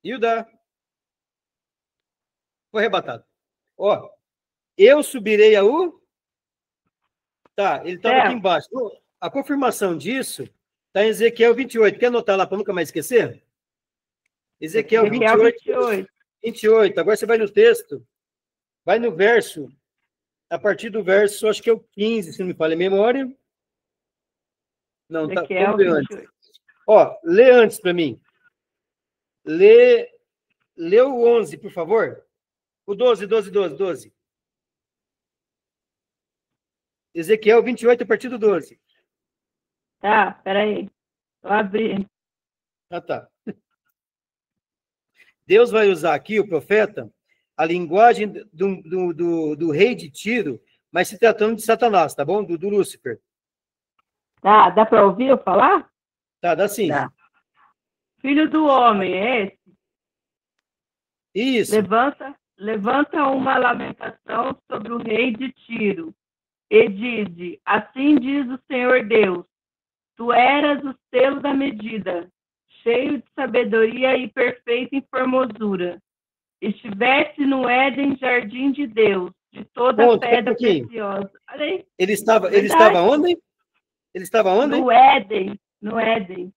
[SPEAKER 3] Hilda. Foi arrebatado. Ó, eu subirei a U. Tá, ele estava aqui embaixo. A confirmação disso está em Ezequiel 28. Quer anotar lá para nunca mais esquecer? Ezequiel 28. Agora você vai no texto. Vai no verso. A partir do verso, acho que é o 15, se não me falha a memória. Não, tá. Vamos ler antes. Ó, lê antes para mim. Lê o 11, por favor. O 12. Ezequiel 28, a partir do 12.
[SPEAKER 1] Tá, peraí. Vou abrir.
[SPEAKER 3] Ah, tá. Deus vai usar aqui, o profeta, a linguagem do rei de Tiro, mas se tratando de Satanás, tá bom? Do Lúcifer.
[SPEAKER 1] Tá, dá para ouvir eu falar?
[SPEAKER 3] Tá, dá sim.
[SPEAKER 4] Tá.
[SPEAKER 1] Filho do homem, é esse?
[SPEAKER 3] Isso.
[SPEAKER 1] Levanta uma lamentação sobre o rei de Tiro, e diz: assim diz o Senhor Deus, tu eras o selo da medida, cheio de sabedoria e perfeito em formosura. Estivesse no Éden, jardim de Deus, de toda pedra preciosa. Olha aí.
[SPEAKER 3] Ele estava onde? Ele estava onde?
[SPEAKER 1] No Éden.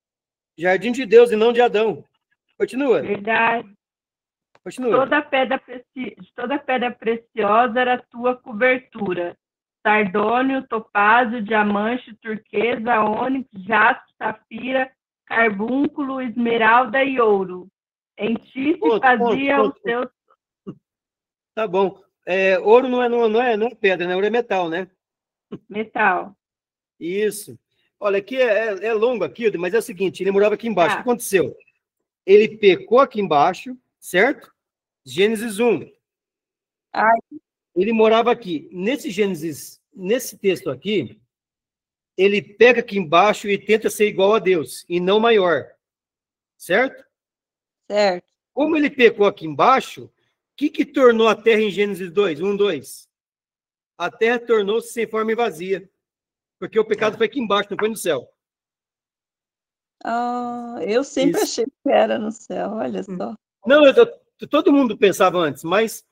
[SPEAKER 3] Jardim de Deus e não de Adão. Continua.
[SPEAKER 1] Verdade.
[SPEAKER 3] Continua.
[SPEAKER 1] Toda pedra preciosa era a tua cobertura. Sardônio, topázio, diamante, turquesa, ônix, jaspe, safira, carbúnculo, esmeralda e ouro. Em ti se fazia os teus...
[SPEAKER 3] Tá bom. Ouro não é pedra, né? Ouro é metal, né?
[SPEAKER 1] Metal.
[SPEAKER 3] Isso. Olha, aqui é longo aqui, mas é o seguinte, ele morava aqui embaixo. O que aconteceu? Ele pecou aqui embaixo, certo? Gênesis 1. Ele morava aqui. Nesse texto aqui, ele pega aqui embaixo e tenta ser igual a Deus, e não maior. Certo?
[SPEAKER 1] Certo.
[SPEAKER 3] Como ele pecou aqui embaixo, o que tornou a terra em Gênesis 2? A terra tornou-se sem forma e vazia. Porque o pecado foi aqui embaixo, não foi no céu.
[SPEAKER 1] Eu sempre achei que era no céu, olha só.
[SPEAKER 3] Não, todo mundo pensava antes, mas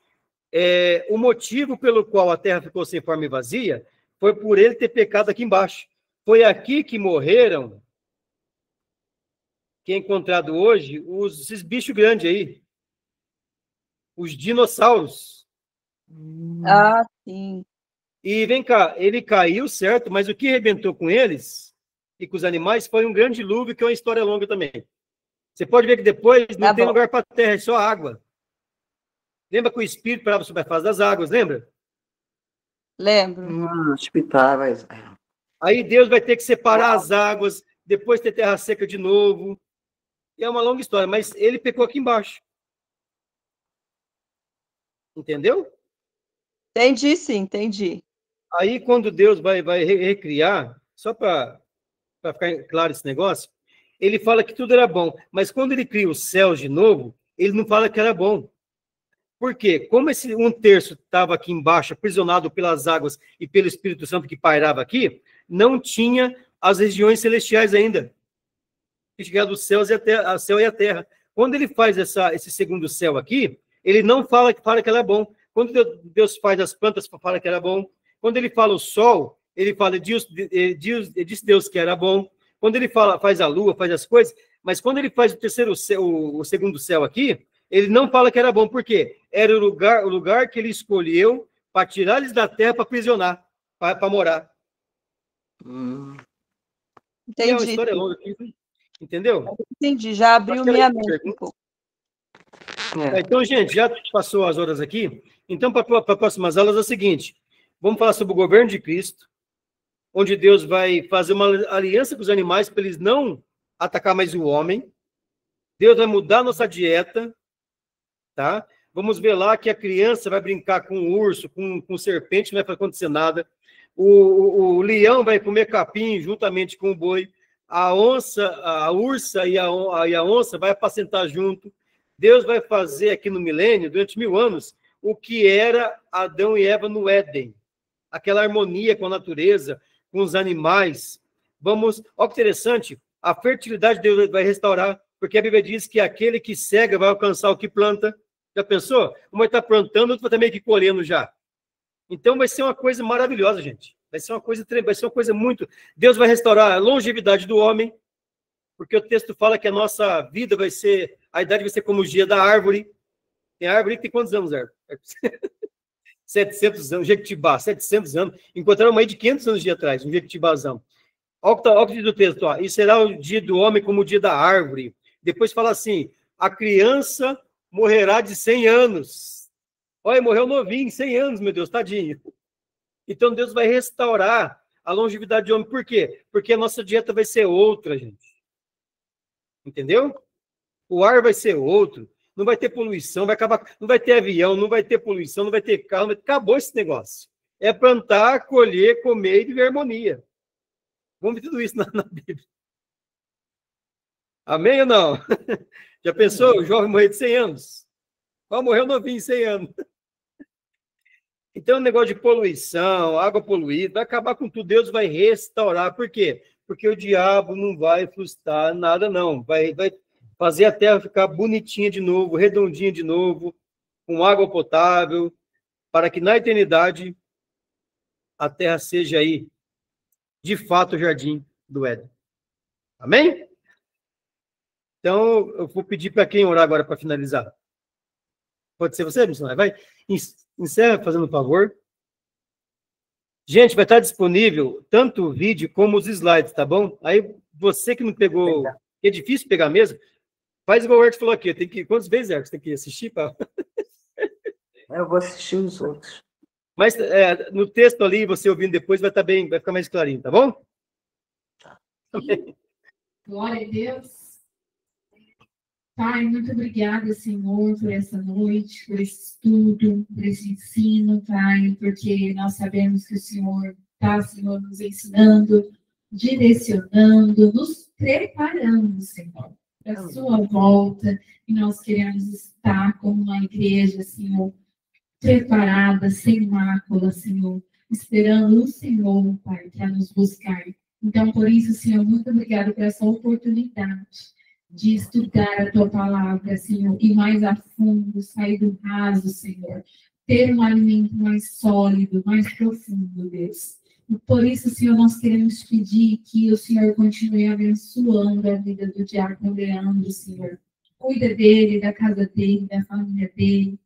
[SPEAKER 3] o motivo pelo qual a terra ficou sem forma e vazia foi por ele ter pecado aqui embaixo. Foi aqui que morreram, que é encontrado hoje, esses bichos grandes aí. Os dinossauros.
[SPEAKER 1] Sim.
[SPEAKER 3] E vem cá, ele caiu, certo? Mas o que arrebentou com eles e com os animais foi um grande dilúvio, que é uma história longa também. Você pode ver que depois não tem lugar para a terra, é só água. Lembra que o Espírito parava sobre a face das águas, lembra?
[SPEAKER 1] Lembro.
[SPEAKER 3] Aí Deus vai ter que separar as águas, depois ter terra seca de novo. E é uma longa história, mas ele pecou aqui embaixo. Entendeu?
[SPEAKER 1] Entendi, sim, entendi.
[SPEAKER 3] Aí, quando Deus vai recriar, só para ficar claro esse negócio, ele fala que tudo era bom, mas quando ele cria os céus de novo, ele não fala que era bom. Por quê? Como esse 1/3 estava aqui embaixo, aprisionado pelas águas e pelo Espírito Santo que pairava aqui, não tinha as regiões celestiais ainda. Que chegava dos céus e a céu e a terra. Quando ele faz esse segundo céu aqui, ele não fala que ela é bom. Quando Deus faz as plantas, fala que era bom. Quando ele fala o sol, ele fala, disse Deus que era bom. Quando ele faz a lua, faz as coisas, mas quando ele faz o segundo céu aqui, ele não fala que era bom. Por quê? Era o lugar que ele escolheu para tirar eles da terra para aprisionar, para morar.
[SPEAKER 1] Entendi.
[SPEAKER 3] É uma história longa aqui, entendeu?
[SPEAKER 1] Entendi, já abriu minha mente um pouco.
[SPEAKER 3] Então, gente, já passou as horas aqui. Então, para as próximas aulas é o seguinte: vamos falar sobre o governo de Cristo, onde Deus vai fazer uma aliança com os animais para eles não atacar mais o homem. Deus vai mudar a nossa dieta, tá? Vamos ver lá que a criança vai brincar com o urso, com serpente, não vai acontecer nada. O leão vai comer capim juntamente com o boi. A ursa e a onça vai apacentar junto. Deus vai fazer aqui no milênio, durante 1000 anos, o que era Adão e Eva no Éden. Aquela harmonia com a natureza, com os animais. Olha que interessante, a fertilidade Deus vai restaurar, porque a Bíblia diz que aquele que cega vai alcançar o que planta. Já pensou? Um vai estar plantando, outro vai estar meio que colhendo já. Então vai ser uma coisa maravilhosa, gente. Vai ser uma coisa muito... Deus vai restaurar a longevidade do homem, porque o texto fala que a nossa vida vai ser... A idade vai ser como o dia da árvore. Tem árvore que tem quantos anos, árvore? 700 anos, Jequitibá, 700 anos. Encontraram uma aí de 500 anos de atrás, um Jequitibazão. Olha o que diz o texto, ó. E será o dia do homem como o dia da árvore. Depois fala assim, a criança morrerá de 100 anos. Olha, morreu novinho, 100 anos, meu Deus, tadinho. Então, Deus vai restaurar a longevidade do homem. Por quê? Porque a nossa dieta vai ser outra, gente. Entendeu? O ar vai ser outro. Não vai ter poluição, vai acabar, não vai ter avião, não vai ter poluição, não vai ter carro, acabou esse negócio. É plantar, colher, comer e viver harmonia. Vamos ver tudo isso na Bíblia. Amém ou não? Já pensou? O jovem morrer de 100 anos? Morreu novinho, 100 anos. Então, o negócio de poluição, água poluída, vai acabar com tudo. Deus vai restaurar. Por quê? Porque o diabo não vai frustrar nada, não. Vai fazer a terra ficar bonitinha de novo, redondinha de novo, com água potável, para que na eternidade a terra seja aí, de fato, o jardim do Éden. Amém? Então, eu vou pedir para quem orar agora para finalizar. Pode ser você, missionário? Vai, encerra fazendo um favor. Gente, vai estar disponível tanto o vídeo como os slides, tá bom? Aí, você que não pegou, é difícil pegar mesmo, faz igual o Hertz falou aqui, quantas vezes, Hertz, tem que assistir?
[SPEAKER 4] Eu vou assistir os outros.
[SPEAKER 3] Mas no texto ali, você ouvindo depois, vai ficar mais clarinho, tá bom?
[SPEAKER 5] Glória a Deus. Pai, muito obrigada, Senhor, por essa noite, por esse estudo, por esse ensino, Pai, porque nós sabemos que o Senhor está, Senhor, nos ensinando, direcionando, nos preparando, Senhor, para a sua volta, e nós queremos estar como uma igreja, Senhor, preparada, sem mácula, Senhor, esperando o Senhor, Pai, para nos buscar. Então, por isso, Senhor, muito obrigada por essa oportunidade de estudar a Tua palavra, Senhor, e mais a fundo, sair do raso, Senhor, ter um alimento mais sólido, mais profundo, Deus. E por isso, Senhor, nós queremos pedir que o Senhor continue abençoando a vida do diácono Leandro, Senhor. Cuida dele, da casa dele, da família dele.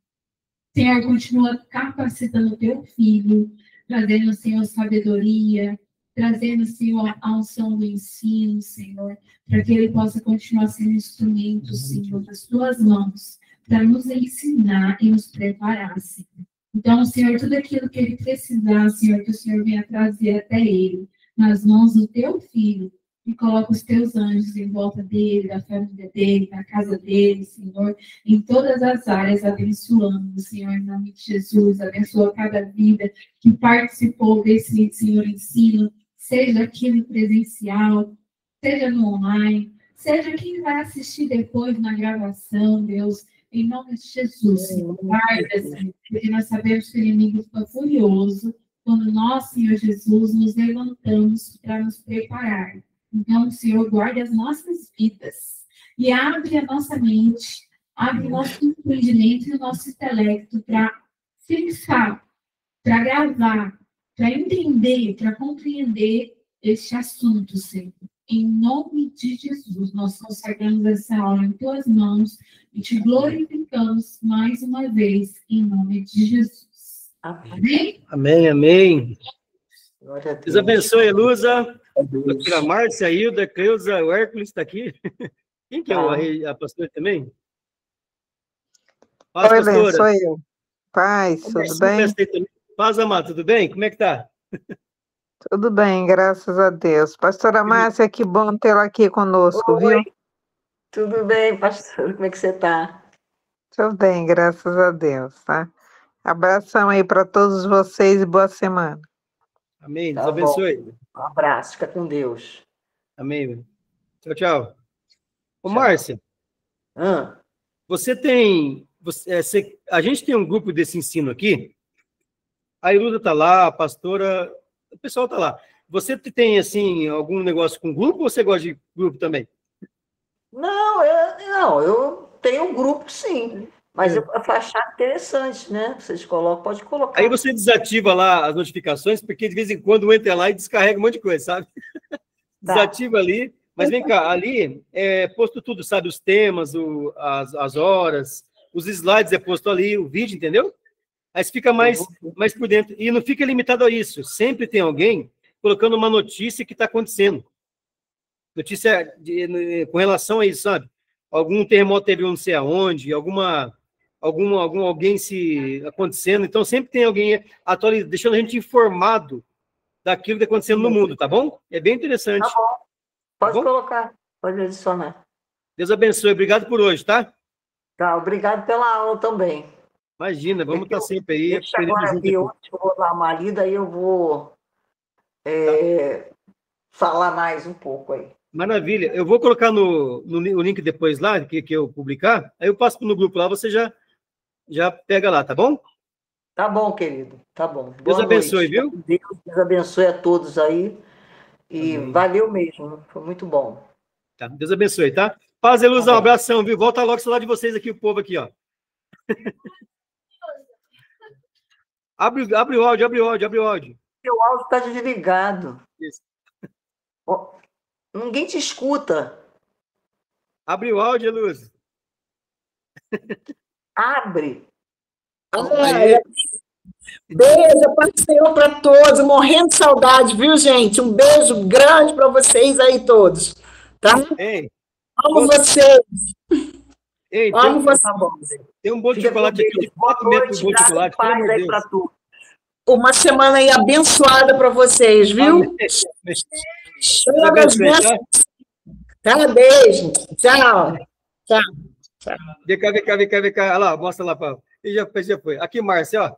[SPEAKER 5] Senhor, continua capacitando o Teu filho, trazendo, Senhor, sabedoria, trazendo, Senhor, a unção do ensino, Senhor, para que ele possa continuar sendo instrumento, Senhor, das Tuas mãos, para nos ensinar e nos preparar, Senhor. Então, Senhor, tudo aquilo que ele precisar, Senhor, que o Senhor venha trazer até ele, nas mãos do Teu filho, e coloca os Teus anjos em volta dele, da família dele, da casa dele, Senhor, em todas as áreas, abençoando, Senhor, em nome de Jesus, abençoa cada vida que participou desse, Senhor, ensino, seja aqui no presencial, seja no online, seja quem vai assistir depois na gravação, Deus, em nome de Jesus, Senhor, guarda, Senhor, porque nós sabemos que o inimigo fica furioso quando nós, Senhor Jesus, nos levantamos para nos preparar. Então, Senhor, guarde as nossas vidas e abre a nossa mente abre nosso entendimento e nosso intelecto para fixar, para gravar, para entender, para compreender este assunto, Senhor. Em nome de Jesus, nós consagramos essa aula em tuas mãos e te glorificamos mais uma vez, em nome de Jesus. Amém?
[SPEAKER 3] Amém, amém.
[SPEAKER 4] Glória a
[SPEAKER 3] Deus
[SPEAKER 4] Deus.
[SPEAKER 3] abençoe, Lusa. A Márcia, a Hilda, a Creuza, o Hércules está aqui. Quem que é a pastora também? Paz,
[SPEAKER 7] Oi, Lê,
[SPEAKER 3] pastora.
[SPEAKER 7] sou eu. Paz, tudo bem?
[SPEAKER 3] Paz, amado, tudo bem? Como é que tá?
[SPEAKER 7] Tudo bem, graças a Deus. Pastora Márcia, que bom tê-la aqui conosco,
[SPEAKER 4] Oi.
[SPEAKER 7] viu?
[SPEAKER 4] Tudo bem, pastor? Como é que você está?
[SPEAKER 7] Tudo bem, graças a Deus, tá? Abração aí para todos vocês e boa semana.
[SPEAKER 3] Amém, Deus
[SPEAKER 4] Tá bom.
[SPEAKER 3] abençoe.
[SPEAKER 4] Um abraço, fica com Deus.
[SPEAKER 3] Amém. Tchau, tchau. Ô,
[SPEAKER 4] Tchau.
[SPEAKER 3] Márcia,
[SPEAKER 4] Ah,
[SPEAKER 3] você tem... a gente tem um grupo desse ensino aqui, a Iluda está lá, a pastora, o pessoal está lá. Você tem, assim, algum negócio com grupo ou você gosta de grupo também?
[SPEAKER 4] não, eu tenho um grupo, sim. Mas eu achar interessante, né? Vocês colocam, pode colocar.
[SPEAKER 3] Aí você desativa lá as notificações, porque de vez em quando entra lá e descarrega um monte de coisa, sabe? Desativa ali, mas vem cá, ali é posto tudo, sabe? Os temas, as horas, os slides é posto ali, o vídeo, entendeu? Aí você fica mais por dentro. E não fica limitado a isso. Sempre tem alguém colocando uma notícia que está acontecendo. Notícia com relação a isso, sabe? Algum terremoto teve não sei aonde, alguém se acontecendo. Então, sempre tem alguém atualizando, deixando a gente informado daquilo que está acontecendo no mundo, tá bom? É bem interessante.
[SPEAKER 4] Tá bom. Pode
[SPEAKER 3] Tá bom?
[SPEAKER 4] colocar, pode adicionar.
[SPEAKER 3] Deus abençoe. Obrigado por hoje, tá?
[SPEAKER 4] Tá, obrigado pela aula também.
[SPEAKER 3] Imagina, vamos estar sempre aí.
[SPEAKER 4] Deixa agora aqui, eu vou dar uma lida, aí eu vou falar mais um pouco aí.
[SPEAKER 3] Maravilha. Eu vou colocar o link depois lá, que eu publicar, aí eu passo no grupo lá, você já pega lá, tá bom?
[SPEAKER 4] Tá bom, querido. Tá bom.
[SPEAKER 3] Deus
[SPEAKER 4] Boa
[SPEAKER 3] abençoe,
[SPEAKER 4] noite.
[SPEAKER 3] viu?
[SPEAKER 4] Deus abençoe a todos aí. E
[SPEAKER 3] Amém.
[SPEAKER 4] valeu mesmo. Foi muito bom.
[SPEAKER 3] Tá, Deus abençoe, tá? Paz e luz, um abração, viu? Volta logo, saudade de vocês aqui, o povo aqui, ó. Abre o áudio.
[SPEAKER 4] Seu áudio está desligado.
[SPEAKER 3] Isso.
[SPEAKER 4] Ó, ninguém te escuta.
[SPEAKER 3] Abre o áudio, Luz.
[SPEAKER 4] Abre.
[SPEAKER 2] Beijo, paz do Senhor para todos, morrendo de saudade, viu, gente? Um beijo grande para vocês aí todos, tá?
[SPEAKER 3] Ei,
[SPEAKER 2] Amo vocês.
[SPEAKER 3] Ei,
[SPEAKER 2] Amo vocês.
[SPEAKER 4] Tá bom.
[SPEAKER 3] tem um bolo de
[SPEAKER 4] Fica com
[SPEAKER 3] chocolate aqui
[SPEAKER 4] Deus.
[SPEAKER 3] de 4
[SPEAKER 4] Boa
[SPEAKER 3] metros de
[SPEAKER 4] noite,
[SPEAKER 3] bolo de
[SPEAKER 4] graça e
[SPEAKER 3] chocolate, pelo
[SPEAKER 4] paz
[SPEAKER 3] amor de
[SPEAKER 4] aí
[SPEAKER 3] Deus.
[SPEAKER 4] para tu.
[SPEAKER 2] Uma semana aí abençoada para vocês, viu? Cheia das
[SPEAKER 3] Deus abençoe,
[SPEAKER 2] bênçãos. Tá? Beijo. Tchau.
[SPEAKER 3] Vem cá. Olha lá, mostra lá, Paulo. E já foi. Aqui, Márcia, ó.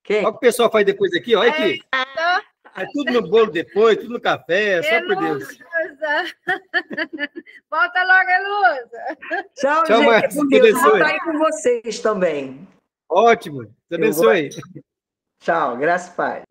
[SPEAKER 4] Quem?
[SPEAKER 3] Olha o que o pessoal faz depois aqui, ó. Olha aqui. É tudo no bolo depois, tudo no café, só por Deus.
[SPEAKER 8] Volta logo, Elusa.
[SPEAKER 4] Tchau,
[SPEAKER 3] Tchau,
[SPEAKER 4] gente.
[SPEAKER 3] Márcia.
[SPEAKER 4] Com
[SPEAKER 3] Deus
[SPEAKER 4] Deus. Vou
[SPEAKER 3] abençoe.
[SPEAKER 4] estar aí com vocês também.
[SPEAKER 3] Ótimo. Deus abençoe.
[SPEAKER 4] Tchau. Graça e paz.